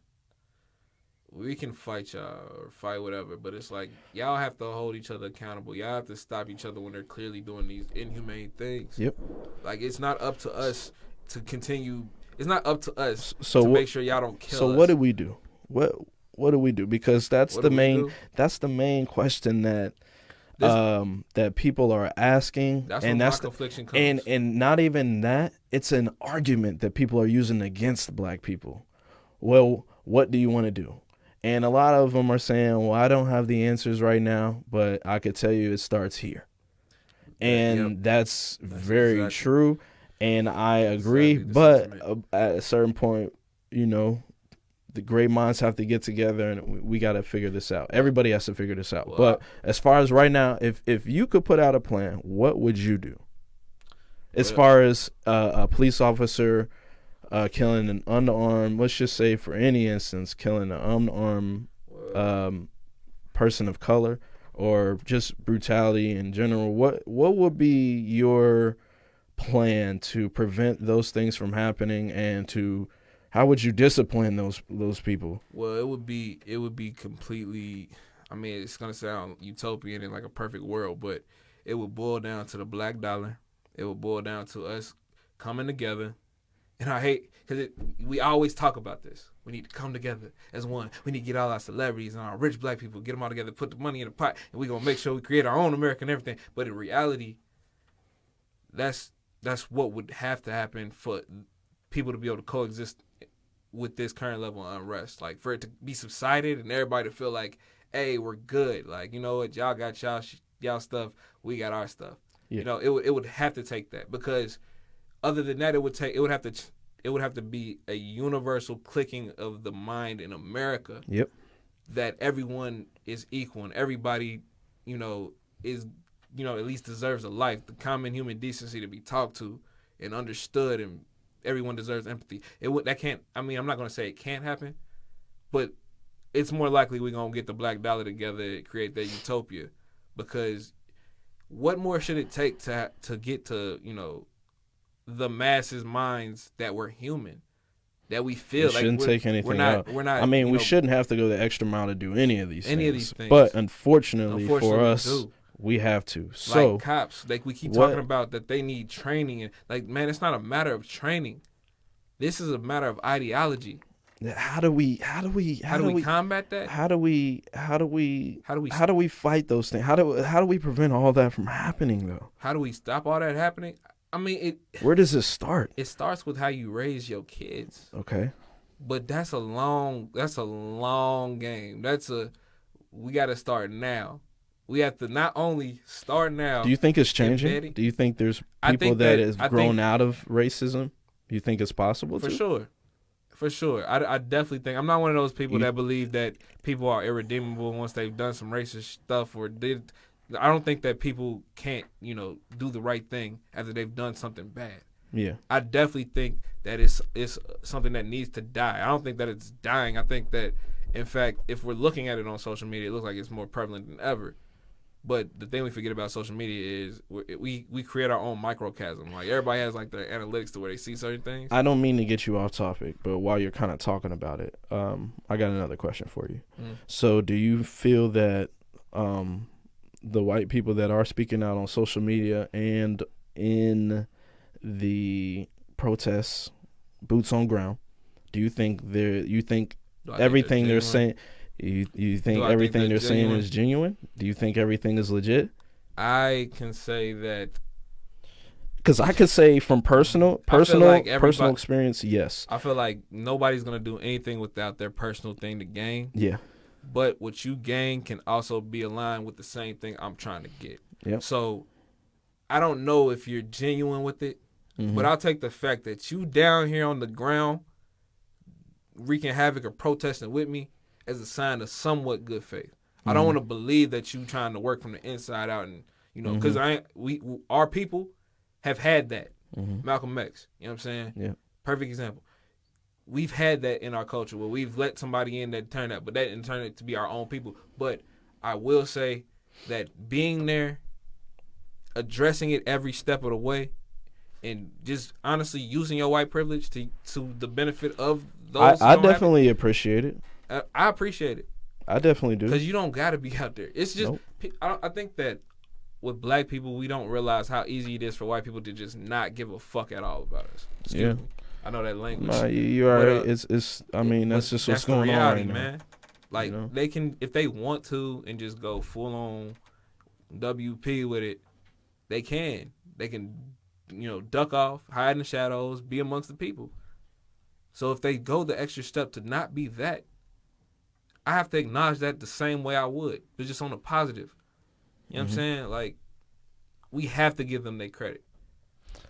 we can fight y'all or fight whatever, but it's like y'all have to hold each other accountable. Y'all have to stop each other when they're clearly doing these inhumane things. Yep. Like, it's not up to us to continue. It's not up to us to make sure y'all don't kill us. So what did we do? What do we do? Because that's What the do we main do? that's the main question that This, that people are asking, that's and where my that's the, confliction comes. and not even that, it's an argument that people are using against black people. Well, what do you want to do? And a lot of them are saying, well, I don't have the answers right now, but I could tell you it starts here. Yep. And that's That's very exactly true, and I agree. exactly the But sentiment. at a certain point, you know, the great minds have to get together, and we got to figure this out. Everybody has to figure this out. Well, But as far as right now, if you could put out a plan, what would you do? As Well, far as a police officer killing an unarmed, let's just say for any instance, killing an unarmed um, person of color, or just brutality in general, what would be your plan to prevent those things from happening, and to how would you discipline those people? well, it would be completely. I mean, it's gonna sound utopian and like a perfect world, but it would boil down to the black dollar. It would boil down to us coming together. And I hate because we always talk about this. We need to come together as one. We need to get all our celebrities and our rich black people, get them all together, put the money in the pot, and we're gonna make sure we create our own America and everything. But in reality, that's what would have to happen for people to be able to coexist with this current level of unrest. Like for it to be subsided and everybody to feel like, hey, we're good. Like, you know what, y'all got y'all stuff, we got our stuff. Yeah. You know, it would have to take that, because other than that, it would have to be a universal clicking of the mind in America. Yep. That everyone is equal and everybody, is, at least deserves a life. The common human decency to be talked to and understood, and everyone deserves empathy. I'm not gonna say it can't happen, but it's more likely we're gonna get the black dollar together and create that utopia. Because what more should it take to get to, the masses' minds that we're human, that we feel It like shouldn't take anything out. We're not. I mean, we shouldn't have to go the extra mile to do any of these things. things. But unfortunately for we us, do. we have to. So Like cops, like we keep what- talking about that they need training, and like, man, it's not a matter of training. This is a matter of ideology. how do we How do we combat that? how do we fight those things? How do we prevent all that from happening though? How do we stop all that happening? I mean, Where does it start? it starts with how you raise your kids. Okay. But that's a long game. We got to start now. We have to not only start now. Do you think it's changing? embedding- Do you think there's I people think that that- has I grown think- out of racism? Do you think it's possible? For to? sure. For sure. I definitely think. I'm not one of those people You- that believe that people are irredeemable once they've done some racist stuff or did. I don't think that people can't, do the right thing after they've done something bad. Yeah. I definitely think that it's something that needs to die. I don't think that it's dying. I think that, in fact, if we're looking at it on social media, it looks like it's more prevalent than ever. But the thing we forget about social media is we create our own microcosm. Like, everybody has like their analytics to where they see certain things. I don't mean to get you off topic, but while you're kind of talking about it, I got another question for you. So, do you feel that the white people that are speaking out on social media and in the protests, boots on ground, do you think everything they're saying? You think everything they're saying is genuine? Do you think everything is legit? I can say that because I could say from personal experience, yes. I feel like nobody's gonna do anything without their personal thing to gain. Yeah. But what you gain can also be aligned with the same thing I'm trying to get. Yep. So I don't know if you're genuine with it, but I'll take the fact that you down here on the ground wreaking havoc or protesting with me as a sign of somewhat good faith. I don't want to believe that you trying to work from the inside out, and because our people have had that. Malcolm X, you know what I'm saying? Yeah. Perfect example. We've had that in our culture where we've let somebody in that turned out, but that didn't turn it to be our own people. But I will say that being there, addressing it every step of the way, and just honestly using your white privilege to the benefit of those. I definitely appreciate it. I appreciate it. I definitely do. Because you don't got to be out there. It's just, I think that with black people, we don't realize how easy it is for white people to just not give a fuck at all about us. Excuse me. I know that language. Nah, you're right. It's. I mean, that's just what's going on right now. Man. Like they can, if they want to, and just go full on WP with it. They can. They can, duck off, hide in the shadows, be amongst the people. So if they go the extra step to not be that, I have to acknowledge that the same way I would, but just on a positive. You know what I'm saying? Like, we have to give them their credit.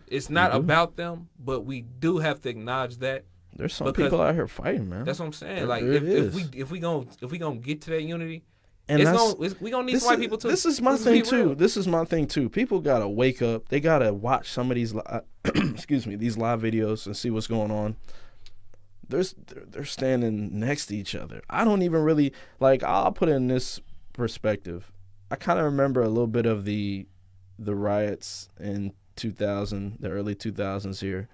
It's not about them, but we do have to acknowledge that. There's some people out here fighting, man. That's what I'm saying. Like, if we gonna get to that unity, and we gonna need some white people too. This is my thing too. This is my thing too. People gotta wake up. They gotta watch some of these, these live videos and see what's going on. They're standing next to each other. I don't even really like. I'll put it in this perspective. I kind of remember a little bit of the riots in 2000, the early 2000s here,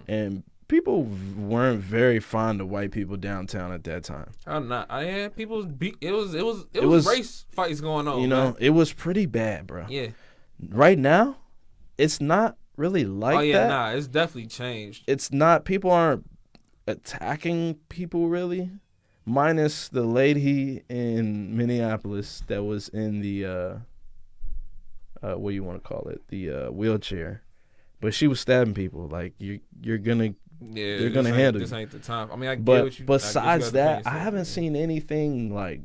and people weren't very fond of white people downtown at that time. I'm not. People it was race fights going on. It was pretty bad, bro. Yeah. Right now, it's not really like that. Oh yeah, nah, it's definitely changed. It's not. People aren't attacking people really, minus the lady in Minneapolis that was in the what do you want to call it, the wheelchair, but she was stabbing people. Like you're gonna they're gonna handle this ain't the time. I mean, I get but what you, besides that, I haven't seen anything like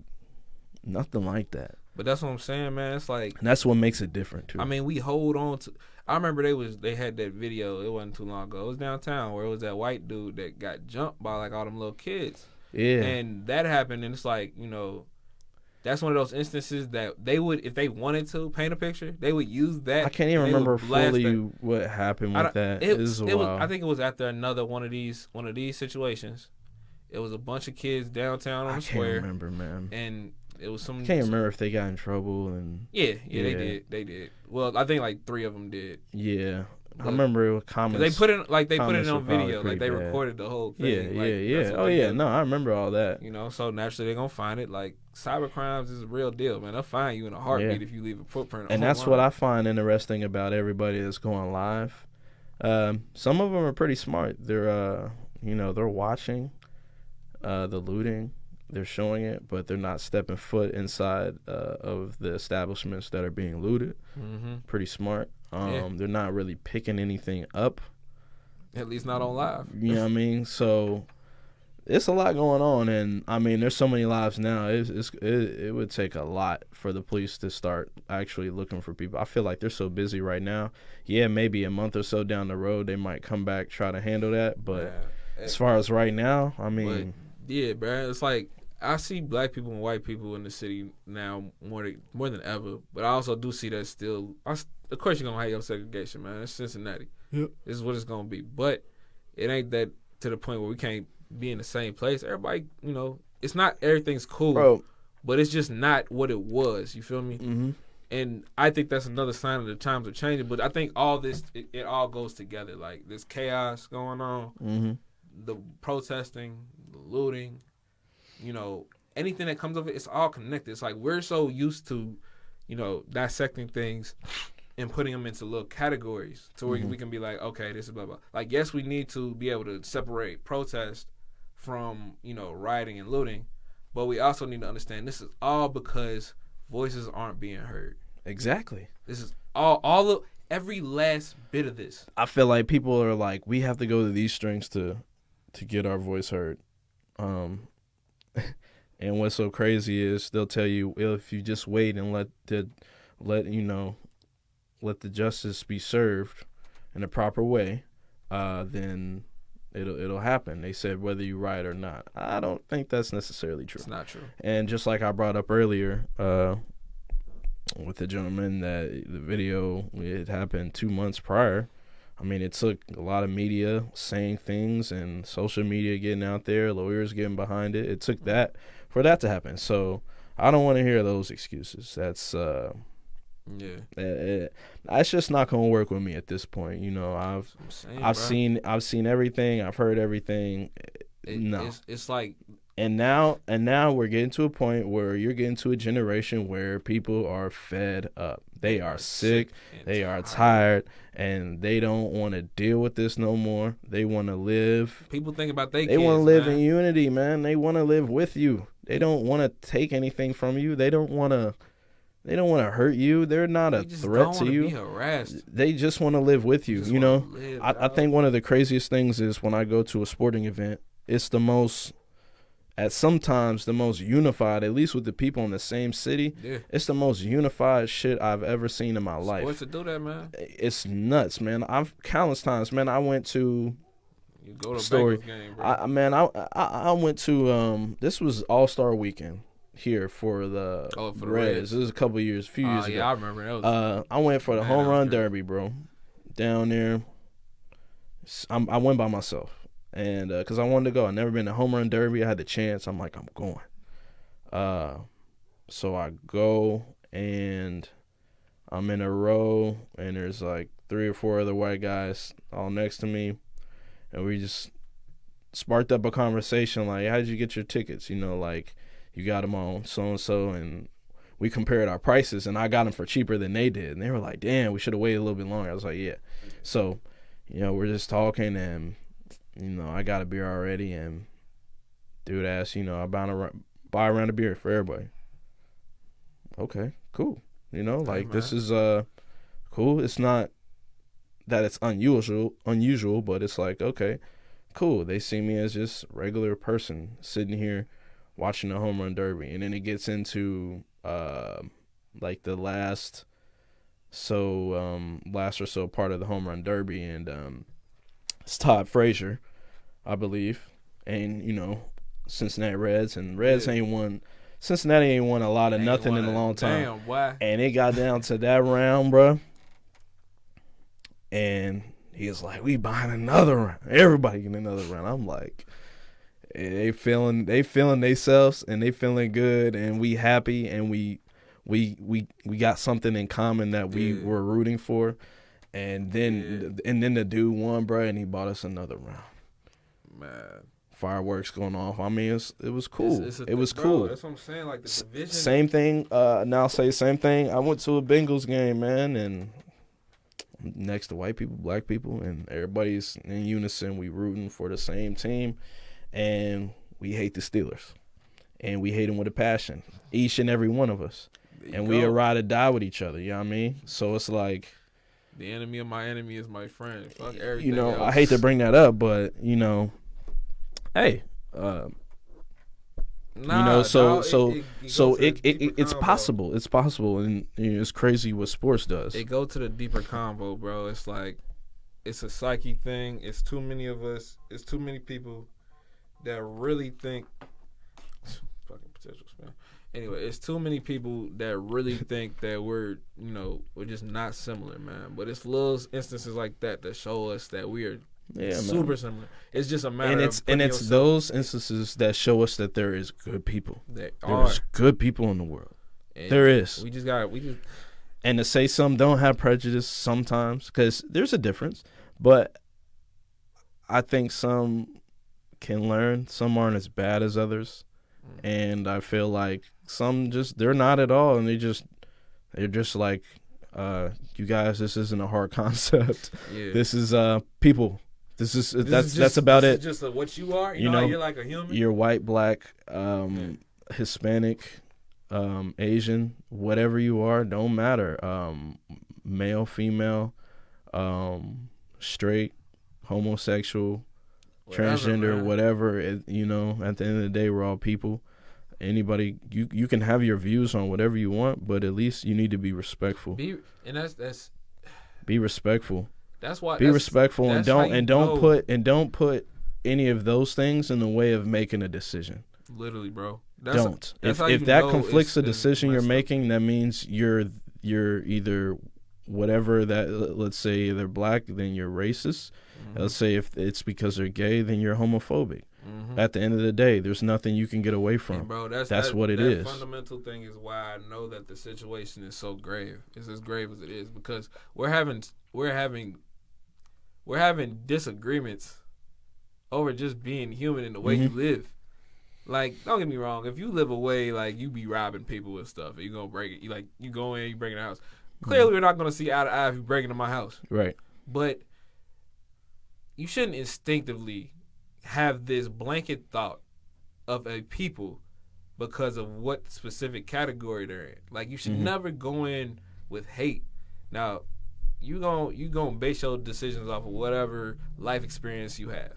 nothing like that. But that's what I'm saying, man. It's like, and that's what makes it different too. I mean, we hold on to. I remember they had that video. It wasn't too long ago. It was downtown where it was that white dude that got jumped by like all them little kids. Yeah. And that happened, and it's like, that's one of those instances that they would, if they wanted to paint a picture, they would use that. I can't even remember fully what happened with that. It was I think it was after another one of these situations. It was a bunch of kids downtown on the square. I can't remember, man. And it was some. I can't remember if they got in trouble and. Yeah, they did. Well, I think like 3 of them did. Yeah. I remember it was comments. They put it on video, like they recorded the whole thing. Yeah. Oh yeah, no, I remember all that. So naturally they're gonna find it. Like, cyber crimes is a real deal, man. They'll find you in a heartbeat if you leave a footprint. And that's what I find interesting about everybody that's going live. Some of them are pretty smart. They're they're watching the looting. They're showing it, but they're not stepping foot inside of the establishments that are being looted. Mm-hmm. Pretty smart. They're not really picking anything up. At least not on live. You know what I mean? So it's a lot going on, and I mean, there's so many lives now. It would take a lot for the police to start actually looking for people. I feel like they're so busy right now. Yeah, maybe a month or so down the road, they might come back, try to handle that. But as far as right now, I mean. Yeah, bro. It's like, I see black people and white people in the city now more than ever, but I also do see that still. Of course, you're gonna have your segregation, man. It's Cincinnati. Yep. This is what it's gonna be, but it ain't that to the point where we can't be in the same place. Everybody, it's not everything's cool, bro, but it's just not what it was. You feel me? Mm-hmm. And I think that's another sign of the times are changing. But I think all this, it all goes together. Like, this chaos going on, mm-hmm. the protesting, the looting. Anything that comes of it, it's all connected. It's like we're so used to, dissecting things and putting them into little categories to where we can be like, okay, this is blah, blah. Like, yes, we need to be able to separate protest from, rioting and looting, but we also need to understand this is all because voices aren't being heard. Exactly. This is all of every last bit of this. I feel like people are like, we have to go to these strengths to get our voice heard. And what's so crazy is they'll tell you, if you just wait and let the justice be served in a proper way, then it'll happen. They said whether you riot or not. I don't think that's necessarily true. It's not true. And just like I brought up earlier, with the gentleman, that the video, it happened 2 months prior. I mean, it took a lot of media saying things and social media getting out there, lawyers getting behind it. It took that for that to happen. So I don't want to hear those excuses. That's that's just not gonna work with me at this point. I've seen everything. I've heard everything. No, it's like. And now we're getting to a point where you're getting to a generation where people are fed up. They are sick. They are tired, and they don't want to deal with this no more. They want to live. People think about they want to live in unity, man. They want to live with you. They don't want to take anything from you. They don't want to. They don't want to hurt you. They're not a They just threat don't to want to you. be harassed. They just want to live with They you. just You wanna know, live, I think dog. one of the craziest things is when I go to a sporting event. It's the most, at sometimes the most unified. At least with the people in the same city, Yeah. it's the most unified shit I've ever seen in my life. Sports to do that, man. It's nuts, man. I've countless times, man. I went to You go to a story. Bengals game, bro. I went to this was All-Star Weekend here for the for the Reds. Reds. It was a years Yeah, ago. I remember that was. I went for the Man, home that was run great. derby, bro. Down there, I went by myself, and because I wanted to go. I never been to home run derby. I had the chance. I'm like, I'm going. So I go, and I'm in a row, and there's like 3 or 4 other white guys all next to me, and we just sparked up a conversation like, how did you get your tickets? You know, like, you got them on so-and-so, and we compared our prices, and I got them for cheaper than they did. And they were like, damn, we should have waited a little bit longer. I was like, yeah. So, you know, we're just talking, and, you know, I got a beer already, and dude asked, you know, I buy a round of beer for everybody. Okay, cool. You know, like, this is cool. It's not that it's unusual, but it's like, okay, cool. They see me as just a regular person sitting here watching the home run derby. And then it gets into like the last or so part of the home run derby, and it's Todd Frazier, I believe. And, you know, Cincinnati Reds, and Cincinnati ain't won a lot of nothing in a long time. Damn, boy. And it got down to that round, bro. And he was like, we buying another round. Everybody getting another round. I'm like, they feeling themselves, and they feeling good, and we happy, and we got something in common that we were rooting for. And then the dude won, bro, and he bought us another round. Man. Fireworks going off. I mean, it was cool. It was bro, cool. That's what I'm saying. Like, the division. Same thing. Now I'll say same thing. I went to a Bengals game, man, and next to white people, black people, and everybody's in unison. We rooting for the same team, and we hate the Steelers, and we hate them with a passion, each and every one of us. And we ride or die with each other. You know what I mean? So it's like, the enemy of my enemy is my friend. Fuck everything. you know, else. I hate to bring that up, but, you know, hey, you know, it's possible. It's possible, and you know, it's crazy what sports does. It go to the deeper convo, bro. It's like, it's a psyche thing. It's too many of us. It's too many people that really think. Fucking potentials, man. Anyway, it's too many people that really think that we're just not similar, man. But it's little instances like that show us that we are super similar. It's just a matter of it's those instances that show us that there is good people. There's good people in the world. And there is. And to say some don't have prejudice sometimes, because there's a difference, but I think some can learn. Some aren't as bad as others, and I feel like some they're not at all, and they're just like, you guys, this isn't a hard concept. Yeah. This is people. That's about it. Just what you are. You know, you're like a human. You're white, black, Hispanic, Asian, whatever you are, don't matter. Male, female, straight, homosexual, transgender, man. whatever. You know, at the end of the day, we're all people. Anybody, you can have your views on whatever you want, but at least you need to be respectful. Be respectful. That's why. Be respectful, and don't put any of those things in the way of making a decision. Literally, bro. If that conflicts a decision you're making, that means you're either whatever that. Let's say they're black, then you're racist. Mm-hmm. Let's say if it's because they're gay, then you're homophobic. Mm-hmm. At the end of the day, there's nothing you can get away from. And bro, that's what it is. The fundamental thing is why I know that the situation is so grave. It's as grave as it is because we're having disagreements over just being human in the way you live. Like, don't get me wrong. If you live away, like, you be robbing people and stuff, and you gonna break it. You go in, you break in the house. Clearly, we're not gonna see eye to eye if you break into my house. Right. But you shouldn't instinctively have this blanket thought of a people because of what specific category they're in. Like, you should Mhm. never go in with hate. Now, you gonna base your decisions off of whatever life experience you have.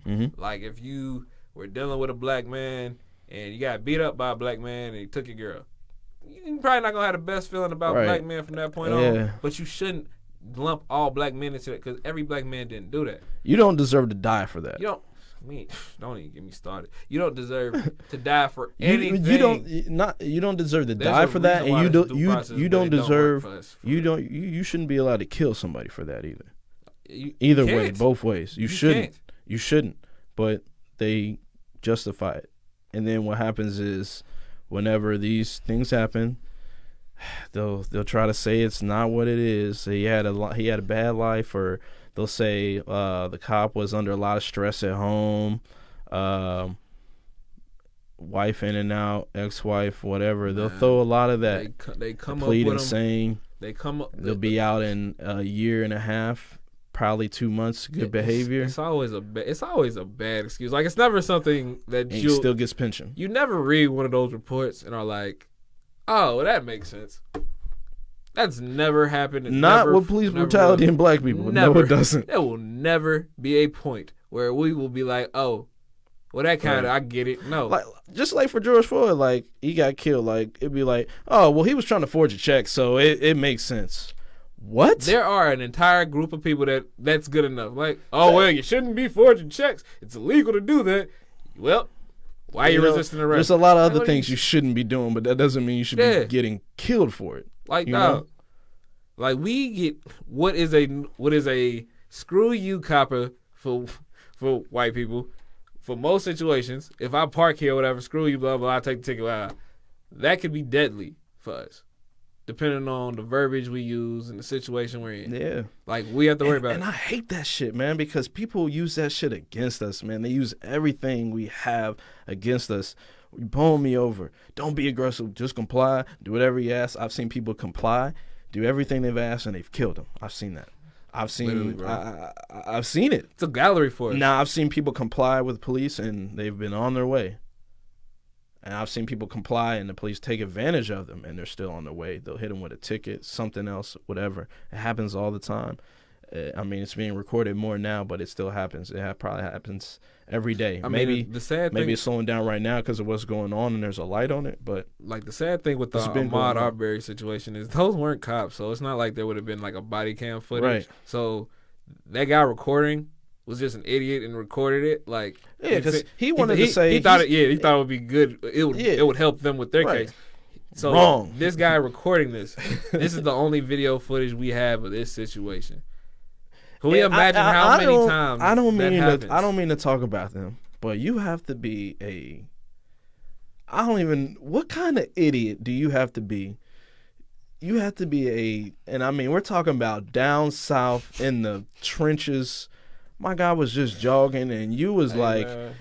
Mhm. Like, if you were dealing with a black man and you got beat up by a black man and he took your girl, you probably not gonna have the best feeling about Right. black men from that point Yeah. on. But you shouldn't lump all black men into it, because every black man didn't do that. You don't deserve to die for that. You don't. Don't even get me started. You don't deserve to die for anything. You don't deserve to There's die a for that, reason why and there's due process, you but don't it don't work deserve for us for you that. don't you shouldn't be allowed to kill somebody for that either. You Either way, can't. both ways. You You shouldn't. can't. You shouldn't. But they justify it, and then what happens is, whenever these things happen, they'll try to say it's not what it is. He had a bad life, or they'll say the cop was under a lot of stress at home. Wife in and out, ex-wife, whatever. They'll throw a lot of that. They come up Plead with them. insane. They come up. They'll be out in a year and a half, probably 2 months. Good behavior. It's always a bad excuse. Like, it's never something that And he you still gets pension. You never read one of those reports and are like, "Oh, well, that makes sense." That's never happened. Not with police brutality and black people. No, it doesn't. There will never be a point where we will be like, "Oh, well, that kind of, I get it." No. Like, just like for George Floyd, like, he got killed. Like, it'd be like, oh, well, he was trying to forge a check, so it makes sense. What? There are an entire group of people that's good enough. Like, oh, well, you shouldn't be forging checks. It's illegal to do that. Well, why are you resisting arrest? There's a lot of Like, other things you shouldn't be doing, but that doesn't mean you should be getting killed for it. Like, you dog, know? like, we get what is a screw you copper for white people. For most situations, if I park here or whatever, screw you, blah, blah, I take the ticket. Blah, blah. That could be deadly for us, depending on the verbiage we use and the situation we're in. Yeah. Like, we have to worry about it. And I hate that shit, man, because people use that shit against us, man. They use everything we have against us. You pull me over. Don't be aggressive. Just comply. Do whatever you ask. I've seen people comply, do everything they've asked, and they've killed them. I've seen that. I've seen I've seen it. It's a gallery for us. Now, I've seen people comply with police, and they've been on their way. And I've seen people comply, and the police take advantage of them, and they're still on their way. They'll hit them with a ticket, something else, whatever. It happens all the time. I mean, it's being recorded more now, but it still happens. It probably happens every day. Maybe the sad thing, maybe it's slowing down right now because of what's going on, and there's a light on it. But like, the sad thing with the Ahmaud Arbery situation is those weren't cops, so it's not like there would have been like a body cam footage. Right. So that guy recording was just an idiot and recorded it. Like, yeah, because he wanted to say he thought it would be good. It would help them with their case. So wrong. This guy recording this is the only video footage we have of this situation. Can we imagine how many times I don't mean to talk about them, but you have to be what kind of idiot do you have to be? You have to be and I mean, we're talking about down south in the trenches. My guy was just jogging, and you was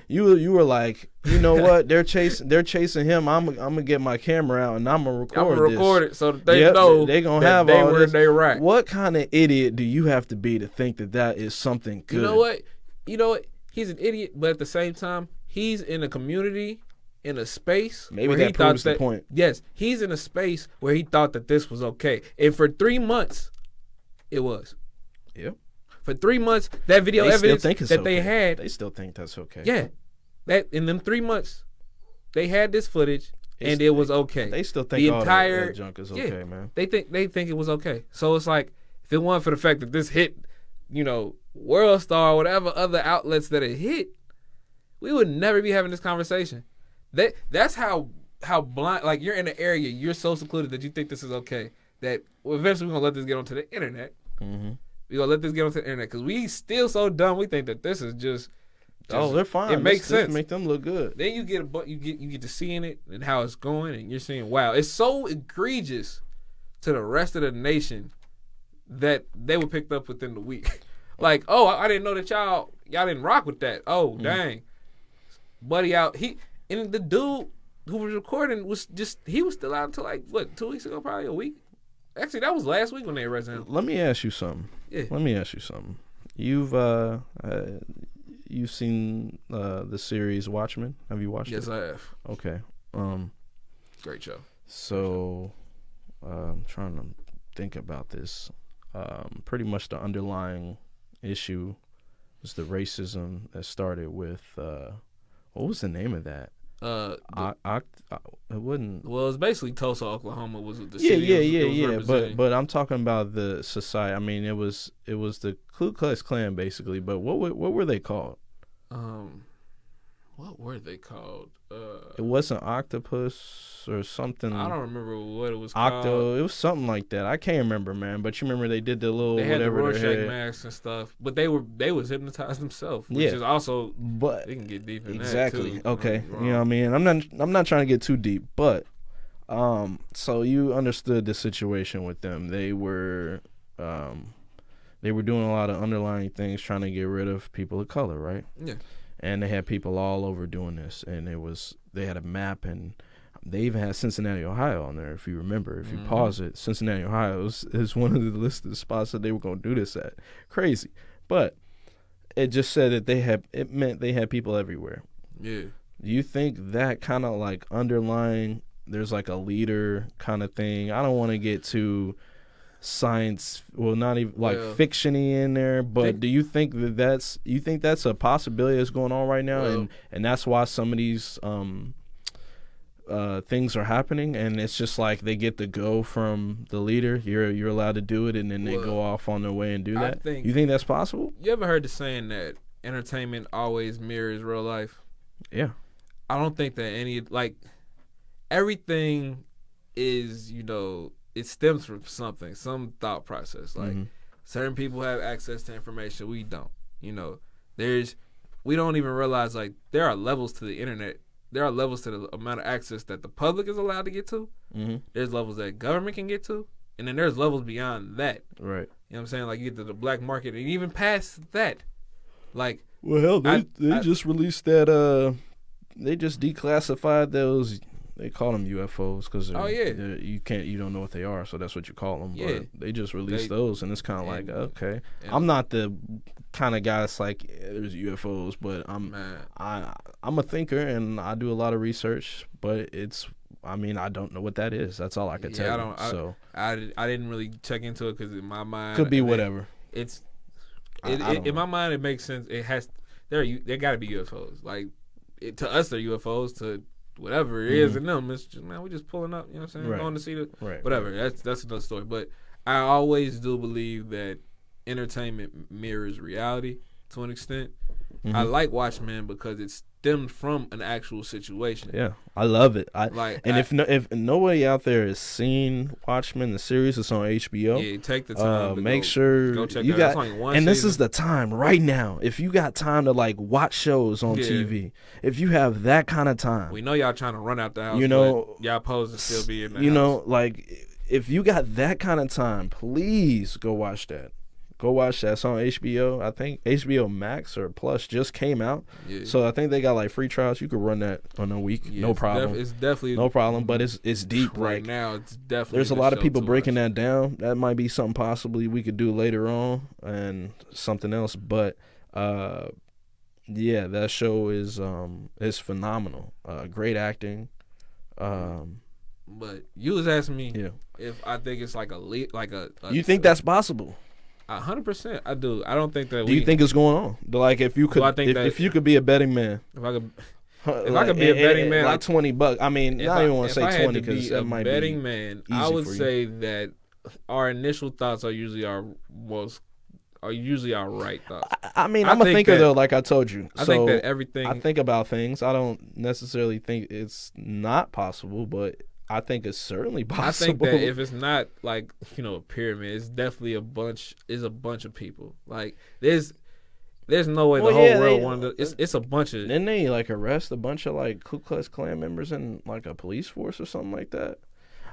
you were like, you know what? They're chasing him. I'm gonna get my camera out, and I'm gonna record it so that they know they gonna that have they all were this. They right. What kind of idiot do you have to be to think that is something good? You know what? He's an idiot, but at the same time, he's in a community, in a space. Maybe where that he proves thought the point. Yes, he's in a space where he thought that this was okay, and for 3 months, it was. Yep. For 3 months, that video evidence they had, they still think that's okay. Yeah, that in them 3 months, they had this footage, and it was okay. They still think all that junk is okay, man. They think it was okay. So it's like, if it weren't for the fact that this hit, World Star, whatever other outlets that it hit, we would never be having this conversation. That's how blind. Like, you're in an area, you're so secluded that you think this is okay. That eventually we're gonna let this get onto the internet. Mm-hmm. We're going to let this get onto the internet because we still so dumb. We think that this is just they're fine. It makes sense. Make them look good. Then you get to seeing it and how it's going, and you're seeing, wow, it's so egregious to the rest of the nation that they were picked up within the week. Like, oh, I didn't know that y'all didn't rock with that. Oh, dang. Buddy out. And the dude who was recording he was still out until 2 weeks ago, probably a week. Actually, that was last week when they arrested him. Let me ask you something. Yeah. Let me ask you something. You've seen the series Watchmen? Have you watched it? Yes, I have. Okay. Great show. So I'm trying to think about this. Pretty much the underlying issue was the racism that started with what was the name of that? It wouldn't. Well, it's basically Tulsa, Oklahoma was the Yeah, city. yeah. But I'm talking about the society. I mean, it was the Ku Klux Klan basically. But what were they called? What were they called? It wasn't Octopus or something. I don't remember what it was called. It was something like that. I can't remember, man. But you remember they did the little they had the whatever Rorschach masks and stuff. But they was hypnotized themselves, which is also. But they can get deep in exactly. that too. Okay, you know what I mean. I'm not trying to get too deep, but so you understood the situation with them. They were doing a lot of underlying things, trying to get rid of people of color, right? Yeah. And they had people all over doing this, and they had a map, and they even had Cincinnati, Ohio on there. If you remember, if you pause it, Cincinnati, Ohio is one of the listed spots that they were going to do this at. Crazy, but it just said that it meant they had people everywhere. Yeah. Do you think that kind of like underlying? There's like a leader kind of thing. I don't want to get too science, well, not even like fiction-y in there, but do you think that's a possibility that's going on right now, and that's why some of these things are happening, and it's just like they get the go from the leader, you're allowed to do it, and then they go off on their way and do that? You think that's possible? You ever heard the saying that entertainment always mirrors real life? Yeah. I don't think that everything is, it stems from something, some thought process. Like certain people have access to information, we don't. We don't even realize like there are levels to the internet. There are levels to the amount of access that the public is allowed to get to. There's levels that government can get to, and then there's levels beyond that. Right. You know what I'm saying? Like you get to the black market, and even past that, like. Well, hell, they just released that. They just declassified those. They call them UFOs because you don't know what they are, so that's what you call them. Yeah. But they just released those, and it's kind of like, okay, I'm not the kind of guy that's like there's UFOs, but I'm a thinker and I do a lot of research, but I don't know what that is. That's all I could tell you. I didn't really check into it because in my mind could be whatever. In my mind it makes sense. There got to be UFOs. Like to us they're UFOs. To whatever it is in them, it's just, man, we just pulling up, you know what I'm saying? Right. Going to see whatever. That's another story. But I always do believe that entertainment mirrors reality to an extent. I like Watchmen because it stemmed from an actual situation. Yeah, I love it. If nobody out there has seen Watchmen, the series, it's on HBO. Yeah, take the time. Make sure go check you it got. It's only one and this season. is the time right now. If you got time to like watch shows on TV, if you have that kind of time, we know y'all trying to run out the house. But y'all supposed to still be in the house. Like if you got that kind of time, please go watch that. Go watch that. It's on HBO. I think HBO Max or Plus just came out. Yeah. So I think they got like free trials. You could run that on a week. Yeah, no problem. It's definitely no problem. But it's deep. Right like, now, it's definitely. There's a lot of people breaking that down. That might be something possibly we could do later on and something else. But that show is phenomenal. Great acting. But you was asking me if I think it's like you think that's possible? 100%, I do. I don't think that. Do you think it's going on? Like, if you could, if you could be a betting man, if I could be a betting man, like $20. I mean, I don't even want to say 20 because that might be betting man. I would say that our initial thoughts are usually our right thoughts. I mean, I'm a thinker though, like I told you. I think that everything. I think about things. I don't necessarily think it's not possible, but I think it's certainly possible. I think that if it's not like a pyramid, it's definitely a bunch of people. Like there's no way the whole world wanted to. It's a bunch of. Didn't they like arrest a bunch of like Ku Klux Klan members in like a police force or something like that?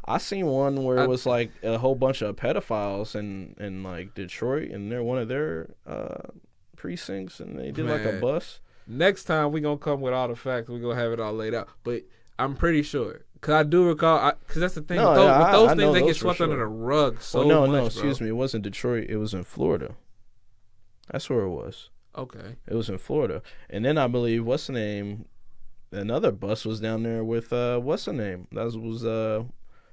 I seen one where it was like a whole bunch of pedophiles in like Detroit, and they're one of their precincts, and they did like a bus. Next time we gonna come with all the facts. We gonna have it all laid out. But I'm pretty sure. Because I do recall, because that's the thing. With those things, they get swept under the rug so much, No, excuse me. It wasn't Detroit. It was in Florida. That's where it was. Okay. It was in Florida. And then I believe, what's the name? another bus was down there with what's her name? That was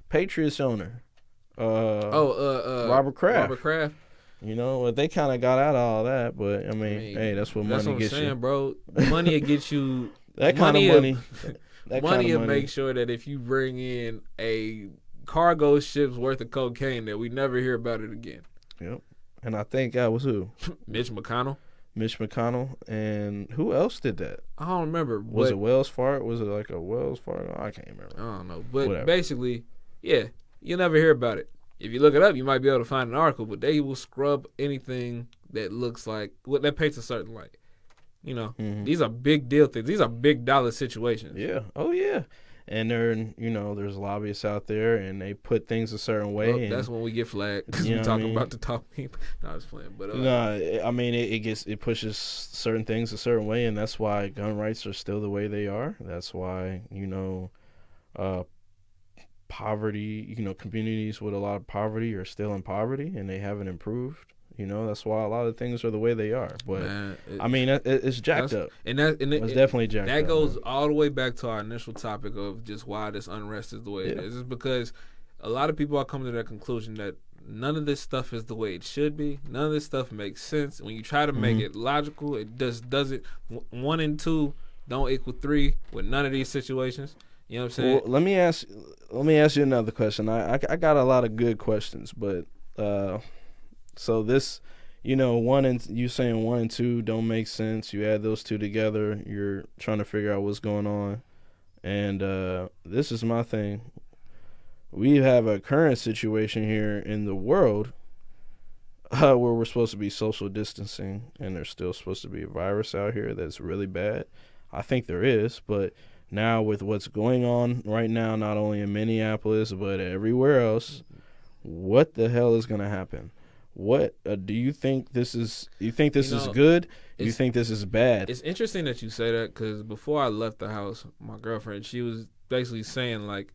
Patriots owner. Robert Kraft. Robert Kraft. You know, they kind of got out of all that, but I mean, hey, that's what money gets you. That's what I'm saying, bro. Money will get you. That kind of money. Money will make sure that if you bring in a cargo ship's worth of cocaine, that we never hear about it again. Yep. And I think that was who? Mitch McConnell. Mitch McConnell. And who else did that? I don't remember. Was it Wells Fargo? Was it like a Wells Fargo? I can't remember. I don't know. But basically, yeah, you'll never hear about it. If you look it up, you might be able to find an article, but they will scrub anything that looks like, that paints a certain light. You know, these are big deal things. These are big dollar situations. Yeah. Oh, yeah. And there's lobbyists out there, and they put things a certain way. Well, that's when we get flagged because we talk about the top people. No, I was playing, but no, I mean it pushes certain things a certain way, and that's why gun rights are still the way they are. That's why poverty, communities with a lot of poverty are still in poverty, and they haven't improved. That's why a lot of things are the way they are. But it's jacked up. It's definitely jacked up. That goes all the way back to our initial topic of just why this unrest is the way it is. It's because a lot of people are coming to that conclusion that none of this stuff is the way it should be. None of this stuff makes sense. When you try to make it logical, it just doesn't. 1 and 2 don't equal 3 with none of these situations. You know what I'm saying? Well, let me ask you another question. I got a lot of good questions, but so this, you saying 1 and 2 don't make sense. You add those two together, you're trying to figure out what's going on, and this is my thing. We have a current situation here in the world where we're supposed to be social distancing, and there's still supposed to be a virus out here that's really bad. I think there is, but now with what's going on right now, not only in Minneapolis but everywhere else, what the hell is going to happen? What do you think this is? You think this is good? You think this is bad? It's interesting that you say that because before I left the house, my girlfriend, she was basically saying like,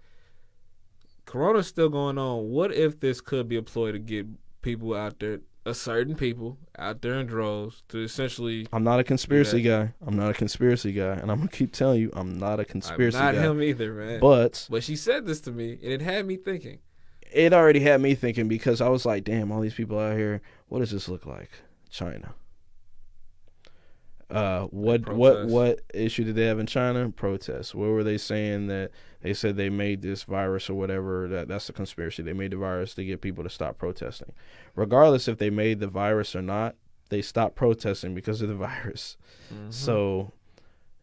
Corona's still going on. What if this could be a ploy to get people out there, certain people out there in droves to essentially... I'm not a conspiracy guy. And I'm going to keep telling you, I'm not a conspiracy guy. I'm not him either, man. But she said this to me, and it had me thinking. It already had me thinking because I was like, damn, all these people out here, what does this look like? China. What issue did they have in China? Protests. What were they saying that they said they made this virus or whatever? That's a conspiracy. They made the virus to get people to stop protesting. Regardless if they made the virus or not, they stopped protesting because of the virus. Mm-hmm. So,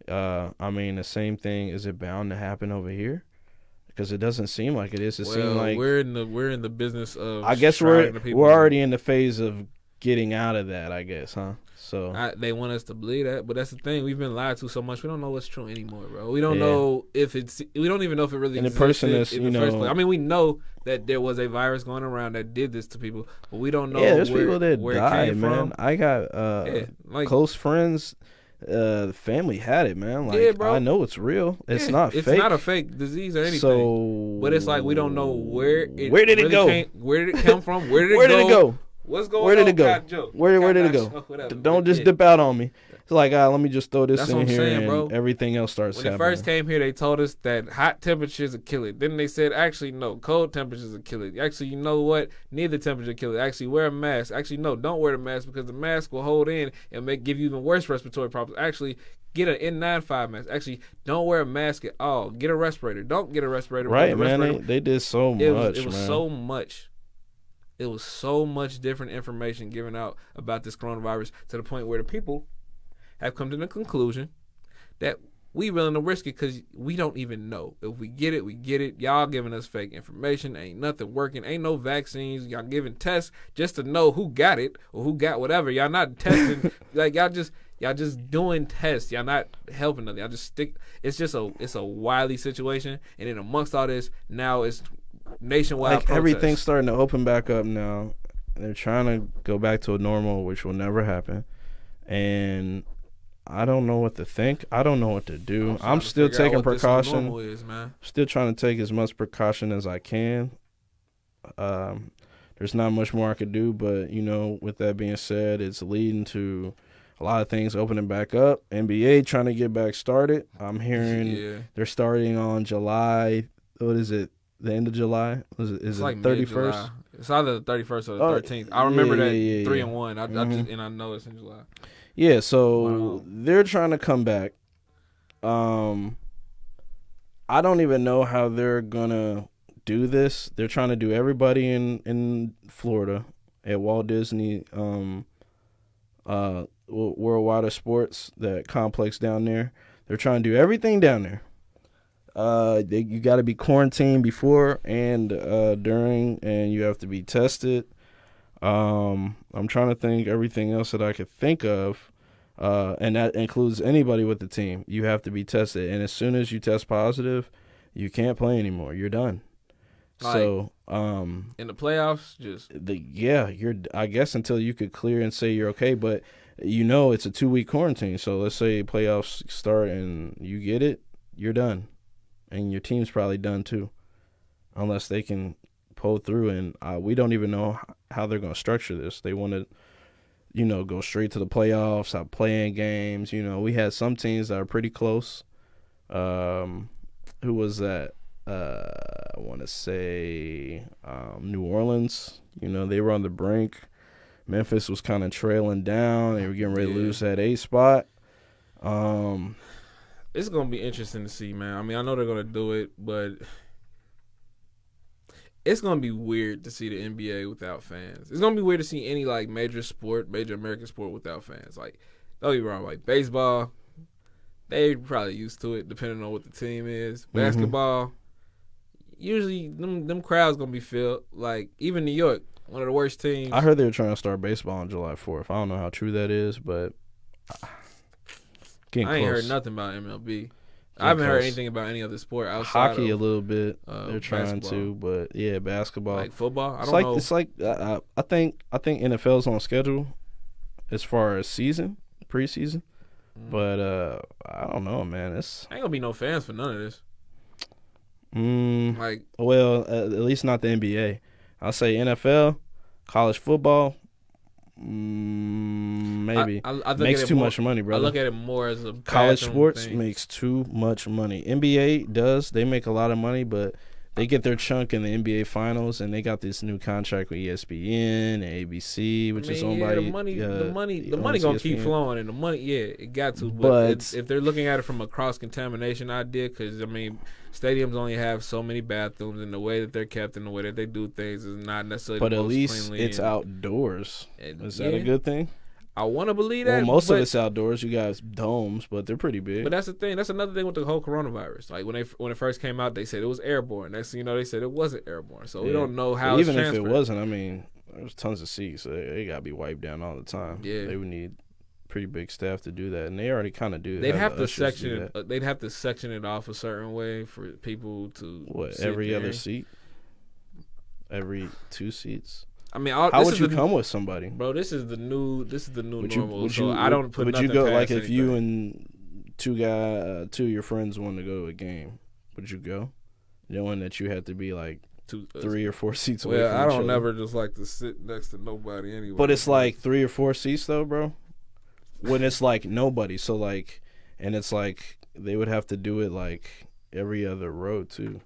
the same thing, is it bound to happen over here? Because it doesn't seem like it is. It seems like we're in the business of. I guess we're already in the phase of getting out of that. I guess, huh? So they want us to believe that, but that's the thing. We've been lied to so much. We don't know what's true anymore, bro. We don't know if it's. We don't even know if it really. And the person that's in the first place. I mean, we know that there was a virus going around that did this to people, but we don't know. Yeah, there's people that died, man. I got close friends. The family had it, man. Like, bro. I know it's real. It's not fake. It's not a fake disease or anything. So, but it's like we don't know where did it go? Where did it come from? Where did it go? What's going on? Where did it go? Where did it go? Don't just dip out on me. It's like, let me just throw this in here and bro. Everything else starts happening. When it first came here, they told us that hot temperatures will kill it. Then they said, actually, no, cold temperatures will kill it. Actually, you know what? Neither temperature kill it. Actually, wear a mask. Actually, no, don't wear the mask because the mask will hold in and give you even worse respiratory problems. Actually, get an N95 mask. Actually, don't wear a mask at all. Get a respirator. Don't get a respirator. Right, man. They did so much, It was so much. It was so much different information given out about this coronavirus to the point where the people have come to the conclusion that we willing to risk it because we don't even know. If we get it, we get it. Y'all giving us fake information. Ain't nothing working. Ain't no vaccines. Y'all giving tests just to know who got it or who got whatever. Y'all not testing. Like, y'all just doing tests. Y'all not helping them. Y'all just stick. It's a wily situation. And then amongst all this, now it's nationwide protests. Everything's starting to open back up now. They're trying to go back to a normal, which will never happen. And I don't know what to think. I don't know what to do. I'm still taking precaution. Still trying to take as much precaution as I can. There's not much more I could do, but with that being said, it's leading to a lot of things opening back up. NBA trying to get back started. I'm hearing they're starting on July. What is it? The end of July? Is It's like it 31st? mid-July. It's either the 31st or the 13th. I remember that 3-1. I know it's in July. Yeah, so they're trying to come back. I don't even know how they're gonna do this. They're trying to do everybody in Florida at Walt Disney World Water Sports, that complex down there. They're trying to do everything down there. You got to be quarantined before and during, and you have to be tested. I'm trying to think everything else that I could think of. And that includes anybody with the team. You have to be tested, and as soon as you test positive, you can't play anymore. You're done. Like, so, in the playoffs, you're. I guess until you could clear and say you're okay, but it's a 2-week quarantine. So let's say playoffs start and you get it, you're done, and your team's probably done too, unless they can pull through. And we don't even know how they're going to structure this. They want to. Go straight to the playoffs, stop playing games. We had some teams that are pretty close. Who was that? I want to say New Orleans. They were on the brink. Memphis was kind of trailing down. They were getting ready to lose that 8 spot. It's going to be interesting to see, man. I mean, I know they're going to do it, but it's going to be weird to see the NBA without fans. It's going to be weird to see any, like, major American sport without fans. Like, don't get me wrong, like, baseball, they probably used to it depending on what the team is. Basketball, usually them crowds going to be filled. Like, even New York, one of the worst teams. I heard they were trying to start baseball on July 4th. I don't know how true that is, but I ain't heard nothing about MLB. I haven't heard anything about any other sport outside hockey of, a little bit. They're trying to, but yeah, basketball. Like football, I don't know. It's like I think NFL's on schedule as far as preseason, but I don't know, man. Ain't gonna be no fans for none of this. At least not the NBA. I'll say NFL, college football. Maybe I makes too much money, brother. I look at it more as a college sports thing. Makes too much money. NBA does. They make a lot of money, but they get their chunk in the NBA finals, and they got this new contract with ESPN and ABC, which is owned by the money gonna keep flowing, and the money, it got to. But if they're looking at it from a cross contamination idea, because stadiums only have so many bathrooms, and the way that they're kept and the way that they do things is not necessarily. But the at most least cleanly it's outdoors. Is that a good thing? I want to believe that. Well, most of it's outdoors. You got domes, but they're pretty big. But that's the thing. That's another thing with the whole coronavirus. Like when it first came out, they said it was airborne. Next thing you know, they said it wasn't airborne. So we don't know how. Even if it wasn't, there's tons of seats. So they gotta be wiped down all the time. Yeah, they would need pretty big staff to do that, and they already kind of do. They'd have to section it. They'd have to section it off a certain way for people to. Every other seat, every 2 seats. I mean, how would you come with somebody, bro? This is the new normal. I don't put. Would nothing you go past like anything. if you and two of your friends wanted to go to a game? Would you go, knowing that you had to be like 3 or 4 seats away? Well, from I each don't other? never just like to sit next to nobody anyway. But it's like 3 or 4 seats though, bro. When it's like nobody, so like, and it's like they would have to do it like every other row too.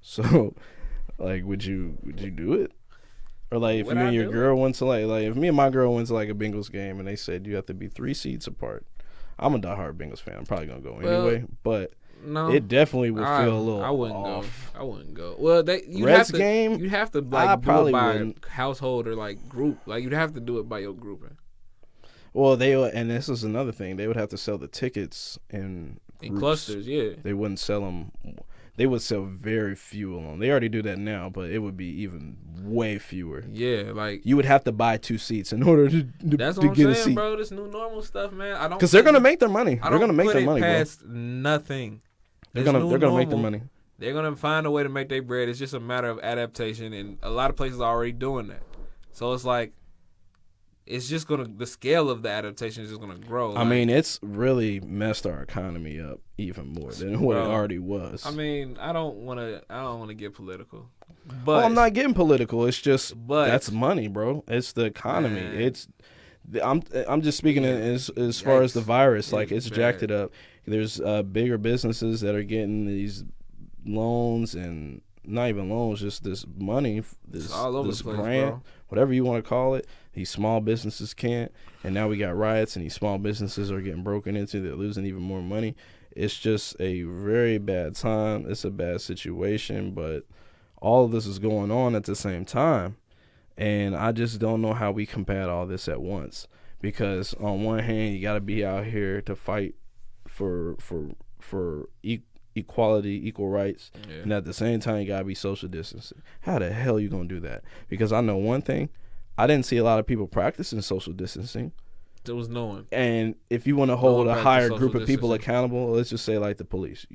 So, like, would you do it? Or like if you and your girl went to like if me and my girl went to like a Bengals game and they said you have to be 3 seats apart. I'm a diehard Bengals fan. I'm probably gonna go anyway, but no, it definitely would feel a little. I wouldn't off. go. I wouldn't go. Well, you'd have to like do it by household or like group. Like you'd have to do it by your grouping. Well, and this is another thing. They would have to sell the tickets in clusters. Yeah, they wouldn't sell them. They would sell very few of them. They already do that now, but it would be even way fewer. Yeah, like you would have to buy 2 seats in order to that's to what get I'm a saying, seat. Bro. This new normal stuff, man. I don't because they're gonna make their money. They're gonna make their money, past bro. Nothing. They're gonna make their money. They're gonna find a way to make their bread. It's just a matter of adaptation, and a lot of places are already doing that. So it's like. It's just the scale of the adaptation is just gonna grow. I mean, it's really messed our economy up even more than what it already was. I mean, I don't want to get political, but I'm not getting political. It's just that's money, bro. It's the economy. Man. I'm just speaking as far as the virus. Like it's jacked it up. There's bigger businesses that are getting these loans and not even loans, just this money, this all over this the place, grant, bro. whatever you want to call it. These small businesses can't, and now we got riots, and these small businesses are getting broken into. They're losing even more money. It's just a very bad time. It's a bad situation, but all of this is going on at the same time, and I just don't know how we combat all this at once. Because on one hand, you got to be out here to fight for equality, equal rights, and at the same time, you gotta be social distancing. How the hell you gonna do that? Because I know one thing, I didn't see a lot of people practicing social distancing. There was no one. And if you want to hold a higher group of people accountable, let's just say like the police.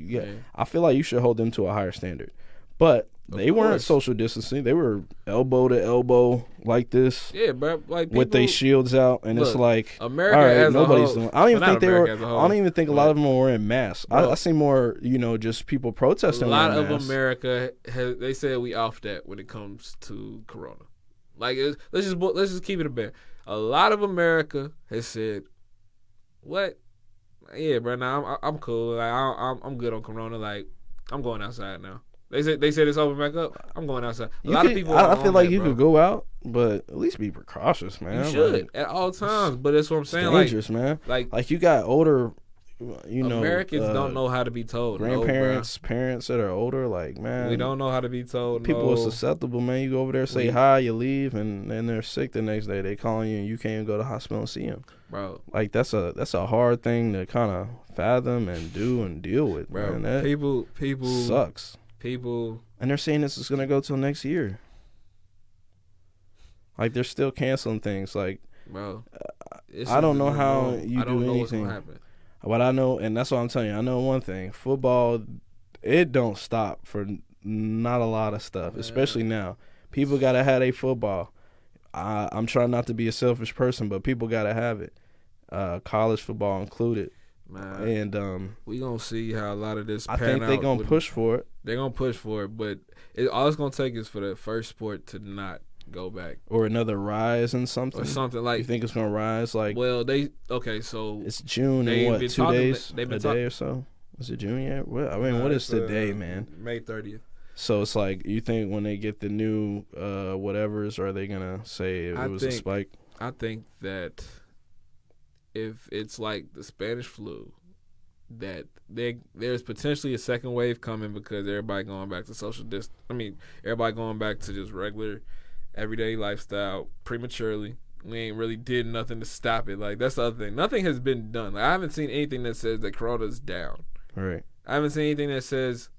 I feel like you should hold them to a higher standard. But they weren't social distancing. They were elbow to elbow like this. Yeah, bro. Like with their shields out, and it's like America. All right, as nobody's a whole, doing. I don't even think they were. I don't even think a lot but, of them were wearing masks. I see more, just people protesting. A lot of masks. America they said we off that when it comes to Corona. Like let's just keep it a bear. A lot of America has said, "What? Yeah, bro. Now I'm cool. Like I'm good on Corona. Like I'm going outside now." They said it's open back up. I'm going outside. A lot of people. I feel like you could go out, but at least be precautious, man. You should at all times. But that's what I'm saying. Dangerous, man. Like you got older. Americans don't know how to be told. Grandparents, parents that are older, like, man, we don't know how to be told. People are susceptible, man. You go over there, say hi, you leave, and then they're sick the next day. They calling you, and you can't even go to the hospital and see them, bro. Like that's a hard thing to kind of fathom and do and deal with, bro. Man. That people sucks. People, and they're saying this is gonna go till next year. Like they're still canceling things, like, bro. I don't know how you do anything. What's gonna happen. But I know, and that's what I'm telling you. I know one thing: football, it don't stop for not a lot of stuff, especially now. People gotta have a football. I'm trying not to be a selfish person, but people gotta have it. College football included. Man, and we gonna see how a lot of this. I think they're gonna push for it. They're gonna push for it, but all it's gonna take is for the first sport to not go back, or another rise in something, or something like. You think it's gonna rise? Like, well, so it's June in what 2 days, a day or so. Is it June yet? What is today, man? May 30th. So it's like, you think when they get the new whatevers, are they gonna say it was a spike? I think that if it's like the Spanish flu, that there's potentially a second wave coming because everybody going back to social distance. I mean, everybody going back to just regular, everyday lifestyle prematurely. We ain't really did nothing to stop it. Like, that's the other thing. Nothing has been done. Like, I haven't seen anything that says that Corona's down. Right. I haven't seen anything that says.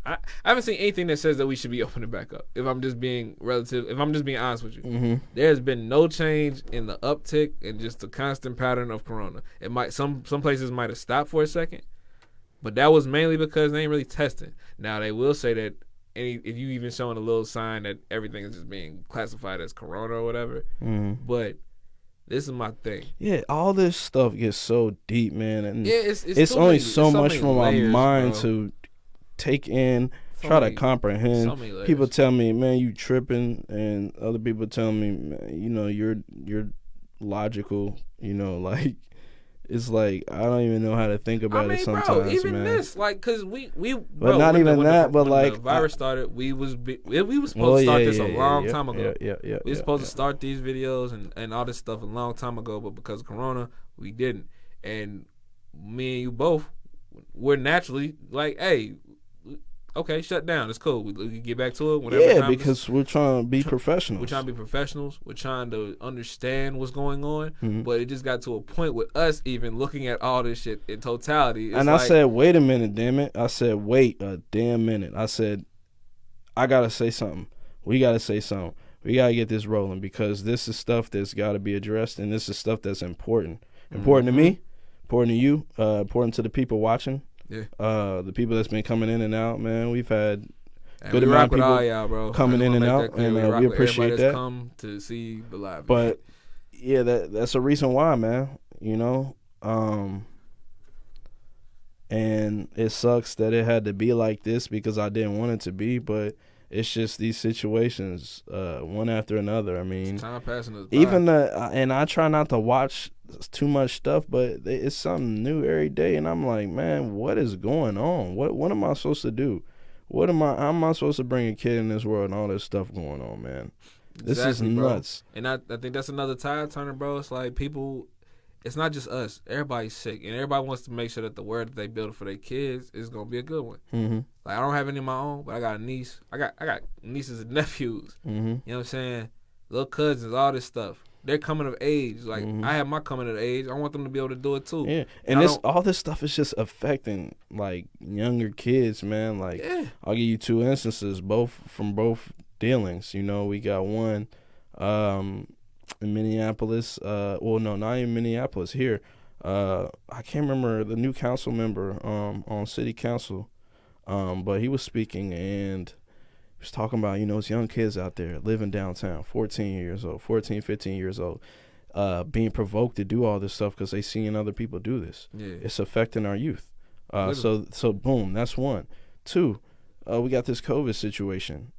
I haven't seen anything that says that we should be opening back up. If I'm just being honest with you, There's been no change in the uptick and just the constant pattern of Corona. It might some places might have stopped for a second, but that was mainly because they ain't really testing. Now they will say that if you even showing a little sign that everything is just being classified as Corona or whatever, but this is my thing. Yeah, all this stuff gets so deep, man, and it's only so much for my layers, mind bro. To take in, try to comprehend. People tell me, man, you tripping, and other people tell me, man, you're logical. Like, it's like I don't even know how to think about it sometimes, bro, even man. this, like, cause we, but not even that, but like the virus started, we was supposed to start this a long time ago. Yeah. We were supposed to start these videos and all this stuff a long time ago, but because of Corona, we didn't. And me and you both, we're naturally like, hey. Okay, shut down. It's cool. We can get back to it whenever. Yeah, because we're trying to be professionals. We're trying to be professionals. We're trying to understand what's going on. But it just got to a point with us even looking at all this shit in totality. And I said, wait a minute, damn it. I said, wait a damn minute. I said, I got to say something. We got to say something. We got to get this rolling because this is stuff that's got to be addressed, and this is stuff that's important. Important to me, important to you, important to the people watching. Yeah. The people that's been coming in and out, man. We've had good amount of people all y'all, bro. coming in and out, and we appreciate that. Come to see the live. But yeah, that's a reason why, man. And it sucks that it had to be like this because I didn't want it to be. But it's just these situations, one after another. I mean, Time passing us by. even and I try not to watch too much stuff, but it's something new every day, and I'm like, man, what is going on? What am I supposed to do? How am I supposed to bring a kid in this world and all this stuff going on, man? This is nuts. Bro. And I think that's another tide turner, bro. It's like people, it's not just us. Everybody's sick, and everybody wants to make sure that the world that they build for their kids is gonna be a good one. Mm-hmm. Like I don't have any of my own, but I got a niece. I got nieces and nephews. Mm-hmm. You know what I'm saying? Little cousins, all this stuff. They're coming of age. Like I have my coming of age. I want them to be able to do it too. Yeah, and all this stuff is just affecting like younger kids, man. Like I'll give you two instances, both dealings. You know, we got one in Minneapolis. Well, no, not in Minneapolis. Here, I can't remember the new council member on city council, but he was speaking and he was talking about, you know, it's young kids out there living downtown, 14, 15 years old, being provoked to do all this stuff because they seeing other people do this. Yeah. It's affecting our youth. So boom, that's one. Two, we got this COVID situation.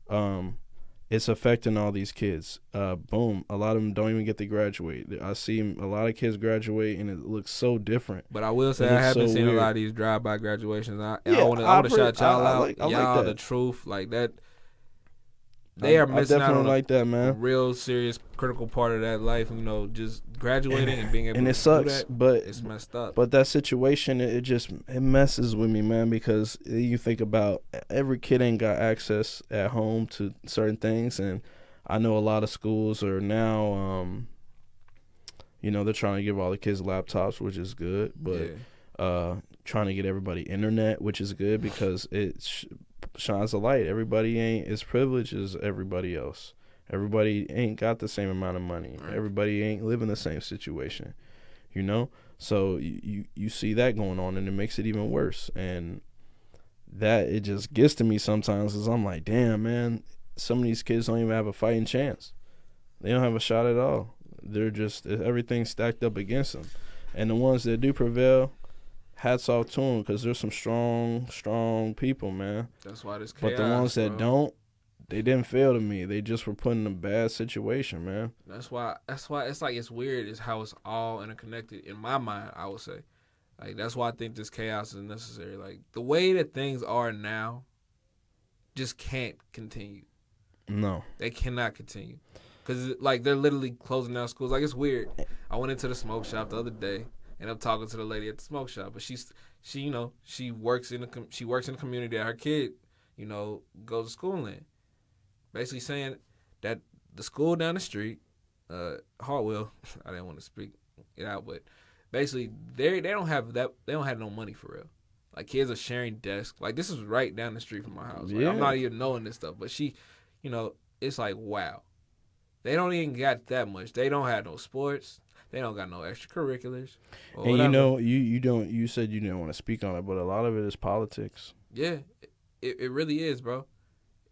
It's affecting all these kids. Boom, a lot of them don't even get to graduate. I see a lot of kids graduate, and it looks so different. But I will say I haven't seen a lot of these drive-by graduations. I want to shout y'all out. Y'all like the truth, like that. They are missing out on like that, man. A real serious, critical part of that life. You know, just graduating and being able to sucks, do that. But it's messed up. But that situation, it messes with me, man. Because you think about every kid ain't got access at home to certain things, and I know a lot of schools are now, you know, they're trying to give all the kids laptops, which is good, but trying to get everybody internet, which is good because it shines a light. Everybody ain't as privileged as everybody else. Everybody ain't got the same amount of money. Right. Everybody ain't living the same situation, you know? So you see that going on, and it makes it even worse. And that, it just gets to me sometimes because I'm like, damn, man, some of these kids don't even have a fighting chance. They don't have a shot at all. They're just, everything's stacked up against them. And the ones that do prevail, hats off to them because there's some strong people, man. That's why this chaos, but the ones that don't, they didn't fail to me. They just were put in a bad situation, man. That's why it's like, it's weird is how it's all interconnected in my mind, I would say. Like, that's why I think this chaos is necessary. Like, the way that things are now just can't continue. No. They cannot continue. Because, like, they're literally closing down schools. Like, it's weird. I went into the smoke shop the other day, and I'm talking to the lady at the smoke shop. But she you know, she works in the community that her kid, you know, goes to school in. Basically saying that the school down the street, Hartwell, I didn't want to speak it out, but basically they don't have no money for real. Like, kids are sharing desks. Like, this is right down the street from my house. Like, I'm not even knowing this stuff, but she, you know, it's like, wow. They don't even got that much. They don't have no sports. They don't got no extracurriculars. And whatever. You know, you said you didn't want to speak on it, but a lot of it is politics. Yeah, it really is, bro.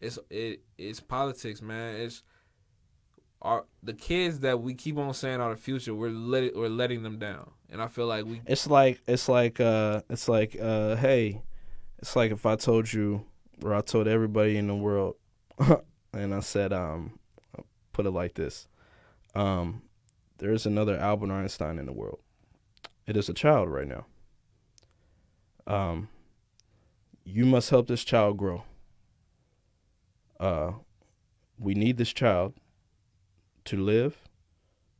It's politics, man. The kids that we keep on saying are the future. We're letting them down, and I feel like It's like hey, it's like if I told you, or I told everybody in the world, and I said, put it like this, there is another Albert Einstein in the world. It is a child right now. You must help this child grow. We need this child to live,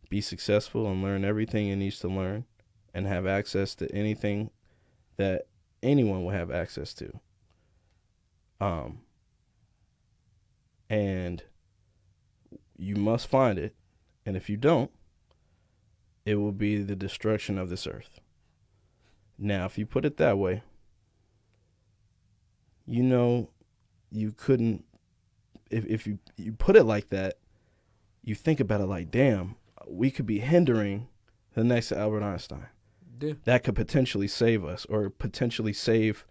be successful, and learn everything it needs to learn, and have access to anything that anyone will have access to. And you must find it, and if you don't, it will be the destruction of this earth. Now, if you put it that way, you know, you couldn't, if you put it like that, you think about it like, damn, we could be hindering the next Albert Einstein. Yeah. That could potentially save us, or potentially save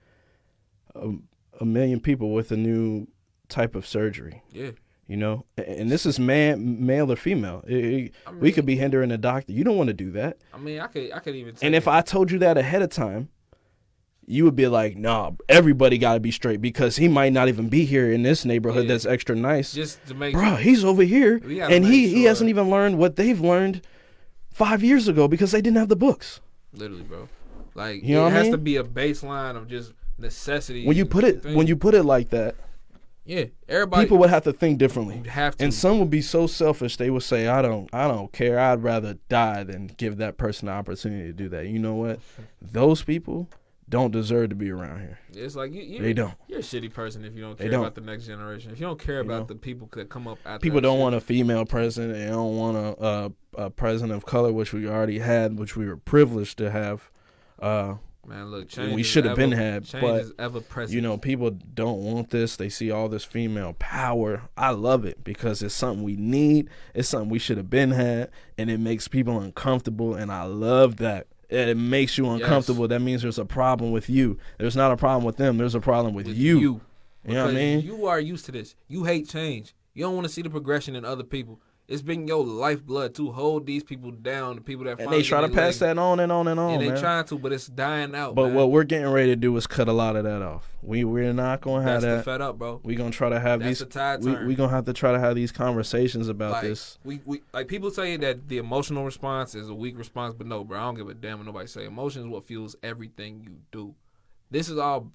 a million people with a new type of surgery. Yeah. You know, and this is male or female. We could be hindering a doctor. You don't want to do that. I mean, I could even. And if I told you that ahead of time, you would be like, nah, everybody got to be straight because he might not even be here in this neighborhood that's extra nice. Just to make Bro, he's over here, and he hasn't even learned what they've learned 5 years ago because they didn't have the books. Literally, bro. Like, you know it has I mean? to be a baseline of just necessity. When you put it like that, yeah, everybody people would have to think differently. Have to. And some would be so selfish they would say, I don't care. I'd rather die than give that person the opportunity to do that. You know what? Those people don't deserve to be around here. It's like they don't. You're a shitty person if you don't care about the next generation. If you don't care about the people that come up after. People don't want a female president. They don't want a president of color, which we already had, which we were privileged to have. Man, look, change we should have been had, but is ever present. You know, people don't want this. They see all this female power. I love it because it's something we need. It's something we should have been had, and it makes people uncomfortable. And I love that. It makes you uncomfortable. Yes. That means there's a problem with you. There's not a problem with them. There's a problem with you. You know what I mean? You are used to this. You hate change. You don't want to see the progression in other people. It's been your lifeblood to hold these people down, the people that. And they try to pass that on and on and on. And they trying to, but it's dying out. But what we're getting ready to do is cut a lot of that off. We're not gonna have that. That's the fed up, bro. We're gonna try to have these. We're gonna have to try to have these conversations about this. We like people say that the emotional response is a weak response, but no, bro. I don't give a damn what nobody say. Emotion is what fuels everything you do. This is all.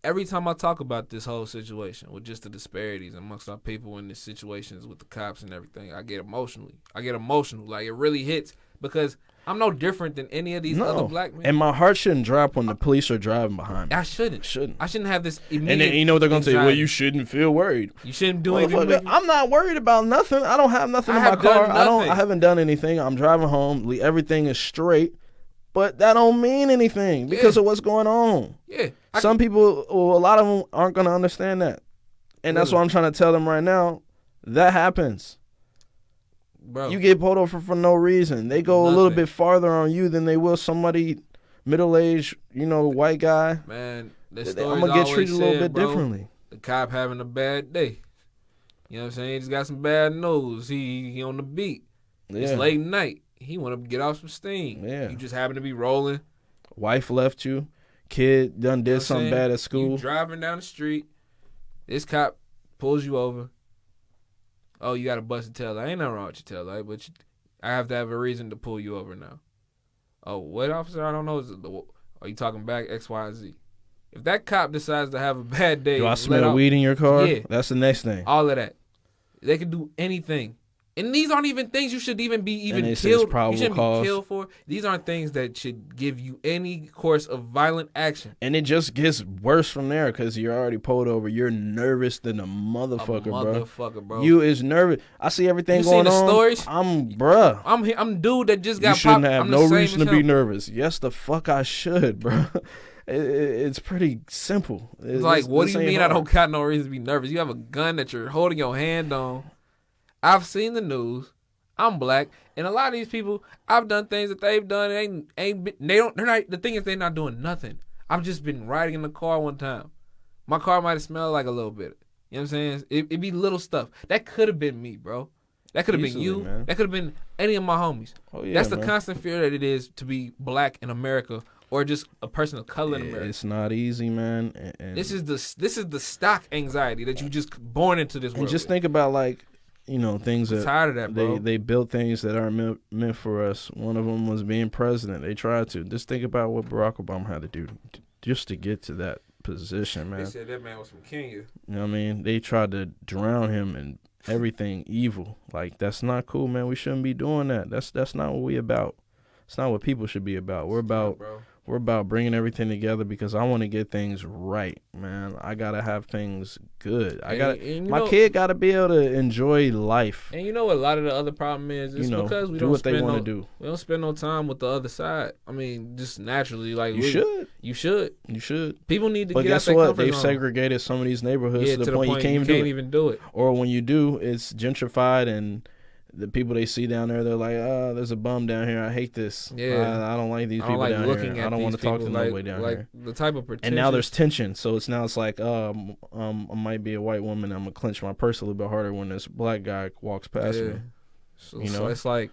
Every time I talk about this whole situation with just the disparities amongst our people in the situations with the cops and everything, I get emotional. Like, it really hits because I'm no different than any of these other black men. And my heart shouldn't drop when the police are driving behind me. I shouldn't. I shouldn't have this immediate. And then you know what they're going to say? Well, you shouldn't feel worried. You shouldn't do anything. I'm not worried about nothing. I don't have nothing in my car. I haven't done anything. I'm driving home. Everything is straight. But that don't mean anything because of what's going on. Yeah. Some people, a lot of them aren't going to understand that. And that's what I'm trying to tell them right now. That happens. Bro. You get pulled over for no reason. They go a little bit farther on you than they will somebody middle-aged, white guy. Man, I'm going to get treated a little bit differently. The cop having a bad day. You know what I'm saying? He just got some bad news. He on the beat. Yeah. It's late night. He want to get off some steam. Yeah. You just happen to be rolling. Wife left you. Kid did something bad at school. You driving down the street. This cop pulls you over. Oh, you got a busted tail light. Ain't nothing wrong with your tail light, but I have to have a reason to pull you over now. Oh, what officer? I don't know. Are you talking back X, Y, and Z? If that cop decides to have a bad day. Do I smell weed in your car? Yeah. That's the next thing. All of that. They can do anything. And these aren't even things you should even be killed. You shouldn't be killed for. These aren't things that should give you any course of violent action. And it just gets worse from there because you're already pulled over. You're nervous than a motherfucker, bro. You is nervous. I see everything going on. You seen the stories? I'm dude that just got popped. You shouldn't have no reason to be nervous. Yes, the fuck I should, bro. It's pretty simple. It's like, what do you mean I don't got no reason to be nervous? You have a gun that you're holding your hand on. I've seen the news. I'm black, and a lot of these people, I've done things that they've done. The thing is, they're not doing nothing. I've just been riding in the car one time. My car might have smelled like a little bit. You know what I'm saying? It'd be little stuff. That could have been me, bro. That could have been you. Man. That could have been any of my homies. Oh, yeah, that's the constant fear that it is to be black in America or just a person of color in America. It's not easy, man. And this is the stock anxiety that you just born into this world. And just think about things I'm tired of that, bro. They built things that aren't meant for us. One of them was being president. They tried to. Just think about what Barack Obama had to do just to get to that position, man. They said that man was from Kenya. You know what I mean? They tried to drown him in everything evil. Like, that's not cool, man. We shouldn't be doing that. That's not what we about. It's not what people should be about. We're about bringing everything together because I want to get things right, man. I gotta have things good. My kid gotta be able to enjoy life. And you know what? A lot of the other problem is because we don't spend no time with the other side. I mean, just naturally, like you should. People need to. But get guess out what? They've segregated some of these neighborhoods to the point you can't even do it. Or when you do, it's gentrified and. The people they see down there, they're like, there's a bum down here. I hate this. Yeah. I don't like these people down here. I don't want to talk to nobody down here. The type of pretension. And now there's tension. So it's like, I might be a white woman. I'm going to clench my purse a little bit harder when this black guy walks past me. So it's like.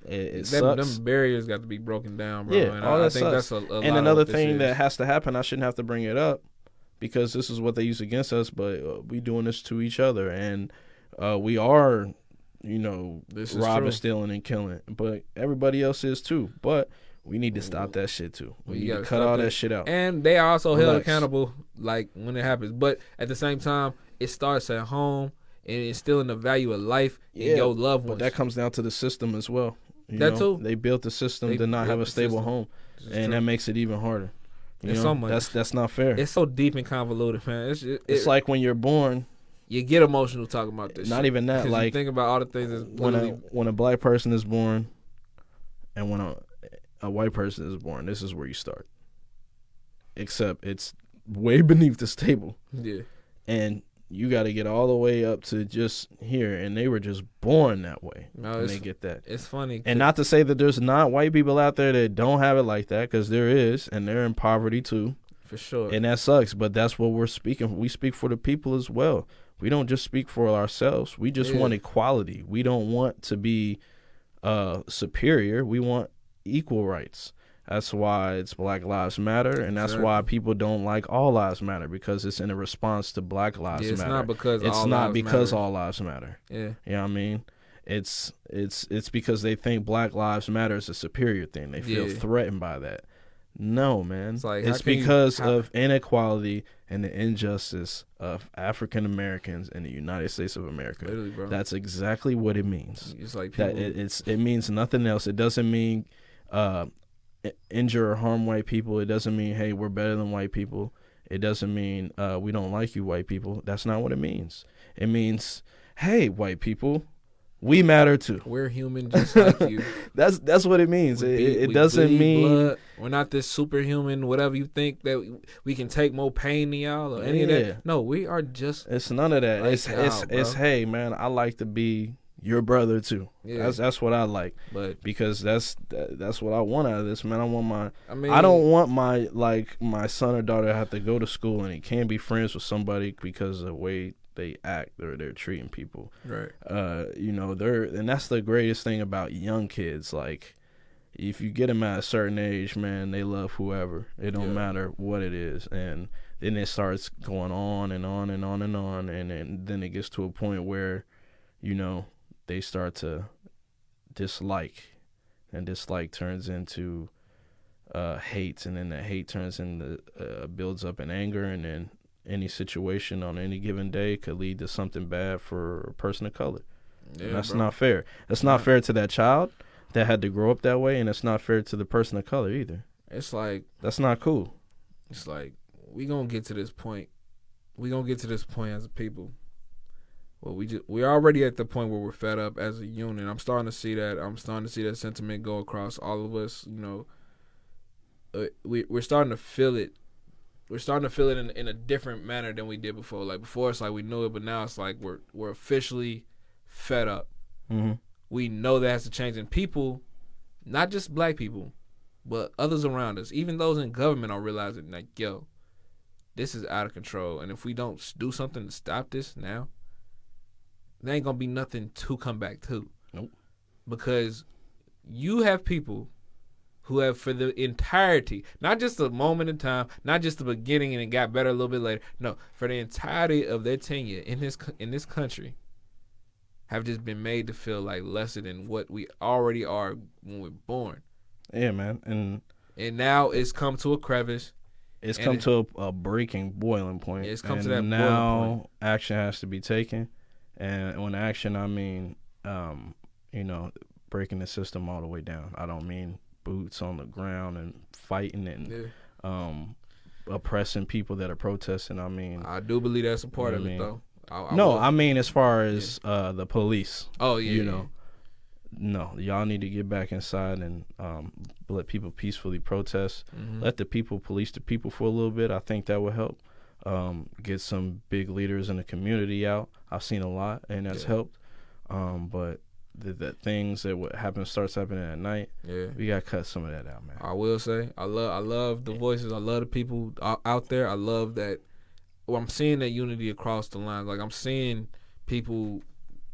It sucks. Them barriers got to be broken down, bro. Yeah, And all I that think sucks. that's a lot And of another what this thing that is. has to happen, I shouldn't have to bring it up because this is what they use against us, but we doing this to each other, and we are, This is robbing, true. stealing, and killing, but everybody else is too. But we need to stop that shit too. We need to cut all that shit out. And they are also held Relax. accountable, like when it happens. But at the same time, it starts at home and instilling the value of life in your loved ones. But that comes down to the system as well. That too. They built the system They to not have a built the stable system. home, This is and true. that makes it even harder. It's so much. That's not fair. It's so deep and convoluted, man. It's like when you're born. You get emotional talking about this. Not shit. even that. 'Cause Like you think about all the things that's when a black person is born, and when a white person is born, this is where you start. Except it's way beneath the table, yeah. and you got to get all the way up to just here, and they were just born that way, No, and they get that. It's funny. And not to say that there's not white people out there that don't have it like that, because there is, and they're in poverty too, for sure. and that sucks. But that's what we're speaking. We speak for the people as well. We don't just speak for ourselves. We just want equality. We don't want to be superior. We want equal rights. That's why it's Black Lives Matter, and that's why people don't like All Lives Matter, because it's in a response to Black Lives Matter. It's not because it's all not lives because matter. all lives matter. Yeah. You know what I mean? It's because they think Black Lives Matter is a superior thing. They feel threatened by that. No, man. It's like, it's because of inequality and the injustice of African Americans in the United States of America. Literally, bro. That's exactly what it means. It's like people, That it means nothing else. It doesn't mean injure or harm white people. It doesn't mean, hey, we're better than white people. It doesn't mean we don't like you, white people. That's not what it means. It means, hey, white people, we matter too. we're human just like you. That's what it means. It We doesn't bleed mean blood. We're not this superhuman, whatever you think that we can take more pain than y'all or any of that. No, we are just. it's none of that. Like It's bro. hey, man, I like to be your brother too. Yeah. That's what I like, But because that's what I want out of this, man. I I don't want my son or daughter to have to go to school and he can't be friends with somebody because of the way they act or they're treating people. Right. And that's the greatest thing about young kids. Like, if you get them at a certain age, man, they love whoever. It don't matter what it is. And then it starts going on and on and on and on, and then it gets to a point where, they start to dislike, and dislike turns into hate, and then that hate turns into builds up in anger, and then any situation on any given day could lead to something bad for a person of color. Yeah, And that's bro. not fair. That's not fair to that child that had to grow up that way, and it's not fair to the person of color either. It's like That's not cool. we gonna get to this point. We gonna get to this point as a people. Well, we're already at the point where we're fed up as a unit. I'm starting to see that. I'm starting to see that sentiment go across all of us. We're starting to feel it. We're starting to feel it in a different manner than we did before. Like before, it's like we knew it, but now it's like we're officially fed up. Mm-hmm. We know that has to change, and people, not just black people, but others around us, even those in government, are realizing like, yo, this is out of control, and if we don't do something to stop this now, there ain't gonna be nothing to come back to. Nope. Because you have people who have, for the entirety, not just a moment in time, not just the beginning and it got better a little bit later. No, for the entirety of their tenure in this country, have just been made to feel like lesser than what we already are when we're born. Yeah, man. And now it's come to a crevice. It's come to a breaking boiling point. It's come to and that now boiling point. action has to be taken. And when action, I mean, breaking the system all the way down. I don't mean boots on the ground and fighting and oppressing people that are protesting. I mean, I do believe that's a part of it, though. I mean as far as the police. Oh, yeah. No, y'all need to get back inside and let people peacefully protest. Mm-hmm. Let the people police the people for a little bit. I think that will help. Get some big leaders in the community out. I've seen a lot, and that's helped. But the things that starts happening at night, we got to cut some of that out, man. I will say, I love the voices. I love the people out there. I love that. Well, I'm seeing that unity across the line. Like, I'm seeing people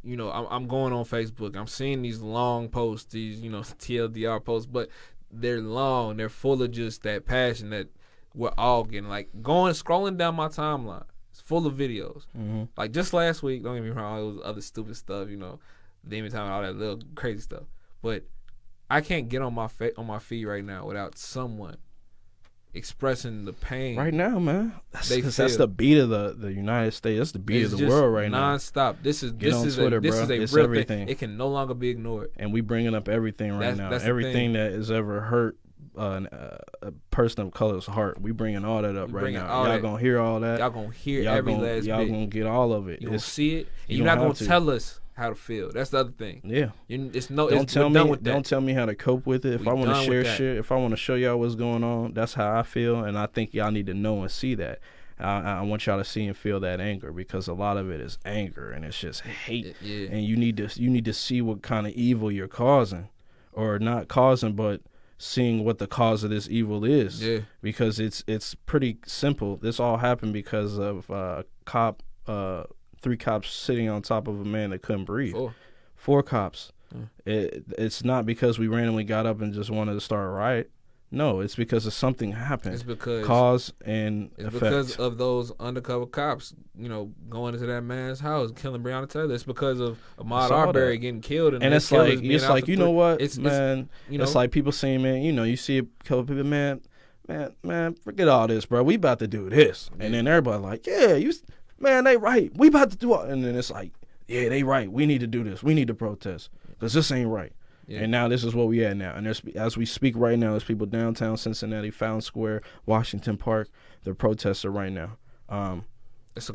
I'm going on Facebook. I'm seeing these long posts, these TLDR posts, but they're long. They're full of just that passion that we're all getting. Like scrolling down my timeline, it's full of videos. Mm-hmm. Like just last week, don't get me wrong, it was other stupid stuff, demon time and all that little crazy stuff. But I can't get on my feed right now without someone expressing the pain right now, man. That's the beat of the United States. That's the beat of the world right now. Non-stop. This is Twitter, this bro. is a It's real everything. thing. It can no longer be ignored. And we bringing up everything right now. That's everything that has ever hurt a person of color's heart. We bringing all that up right now. Y'all gonna hear all that. Y'all gonna hear every last bit. Y'all gonna get all of it. You gonna see it. And you're not gonna tell us how to feel. That's the other thing. Yeah. Don't tell me how to cope with it. If I want to share shit, if I want to show y'all what's going on, that's how I feel, and I think y'all need to know and see that. I want y'all to see and feel that anger, because a lot of it is anger and it's just hate. Yeah. And you need to see what kind of evil you're causing, or not causing, but seeing what the cause of this evil is. Yeah. Because it's pretty simple. This all happened because of three cops sitting on top of a man that couldn't breathe. Four cops. It's not because we randomly got up and just wanted to start a riot. No, it's because of something happened. It's because cause and effect. Because of those undercover cops, going into that man's house, killing Breonna Taylor. It's because of Ahmaud Arbery getting killed, and it's like you know what, man. It's like people saying, man, you see a couple people, man, forget all this, bro. We about to do this, and then everybody like, yeah, man, they right. We about to do all, and then it's like, yeah, they right. We need to do this. We need to protest because this ain't right. Yeah. And now this is what we at now. And as we speak right now, there's people downtown Cincinnati, Fountain Square, Washington Park. They're protesting right now.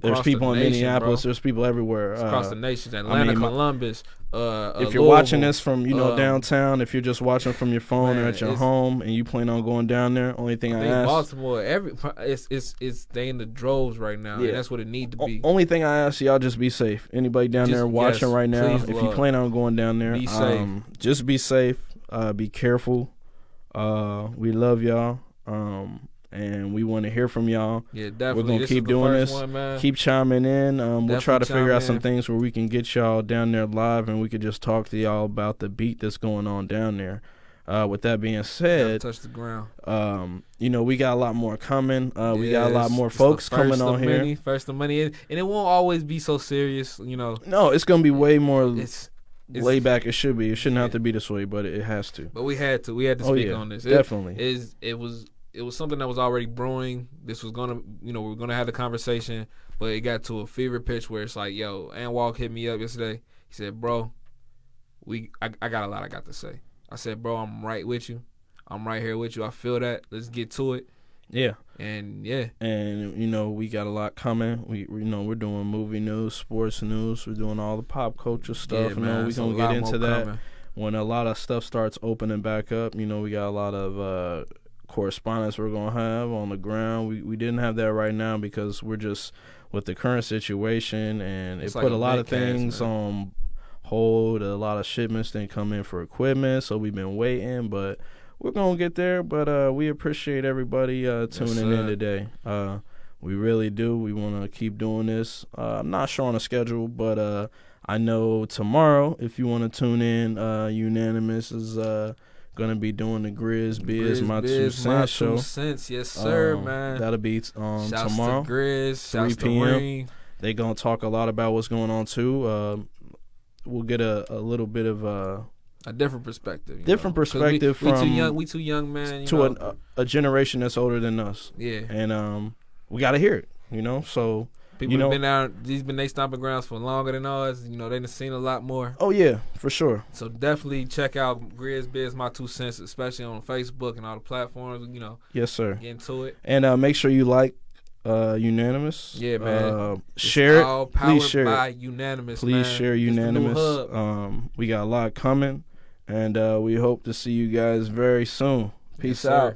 There's people in Minneapolis. Bro. There's people everywhere. It's across the nation. Atlanta, Columbus. If you're watching this from downtown, if you're just watching from your phone or at your home and you plan on going down there, only thing I ask. Baltimore, it's they in the droves right now. Yeah. And that's what it need to be. Only thing I ask y'all, just be safe. Anybody down there watching right now, if you plan on going down there, be safe. Just be safe. Be careful. We love y'all. And we want to hear from y'all. Yeah, definitely. We're going to keep doing this. Keep chiming in. We'll try to figure out some things where we can get y'all down there live and we could just talk to y'all about the beat that's going on down there. With that being said, touch the ground. We got a lot more coming. We got a lot more folks coming on here. First of many. And it won't always be so serious, No, it's going to be way more laid back. It should be. It shouldn't have to be this way, but it has to. But we had to. We had to speak on this. Definitely. It was something that was already brewing. This was gonna, we were gonna have the conversation, but it got to a fever pitch where it's like, yo, Anwalk hit me up yesterday. He said, bro, I got a lot I got to say. I said, bro, I'm right with you. I'm right here with you. I feel that. Let's get to it. Yeah. And yeah. And we got a lot coming. We're doing movie news, sports news. We're doing all the pop culture stuff. Yeah, man, we're gonna get into that coming. When a lot of stuff starts opening back up. We got a lot of correspondence we're gonna have on the ground. We didn't have that right now because we're just with the current situation, and it put a lot of things on hold. A lot of shipments didn't come in for equipment, so we've been waiting, but we're gonna get there. But we appreciate everybody tuning in today. We really do. We want to keep doing this. I'm not sure on a schedule, but I know tomorrow, if you want to tune in, Unanimous is gonna be doing the Grizz Biz My 2 Cents show. 2 cents, yes sir, man. That'll be shouts tomorrow. To Grizz, 3 p.m. Reem. They gonna talk a lot about what's going on too. We'll get a little bit of a different perspective. From we too young, man. To a generation that's older than us. Yeah, and we gotta hear it. So. People have been out. These been they stomping grounds for longer than us. They done seen a lot more. Oh yeah, for sure. So definitely check out Grizz Biz My 2 Cents, especially on Facebook and all the platforms. Yes, sir. Get into it. And make sure you like Unanimous. Yeah, man. Share it. Please share by it. Unanimous. Please man. share It's Unanimous. We got a lot coming, and we hope to see you guys very soon. Peace out.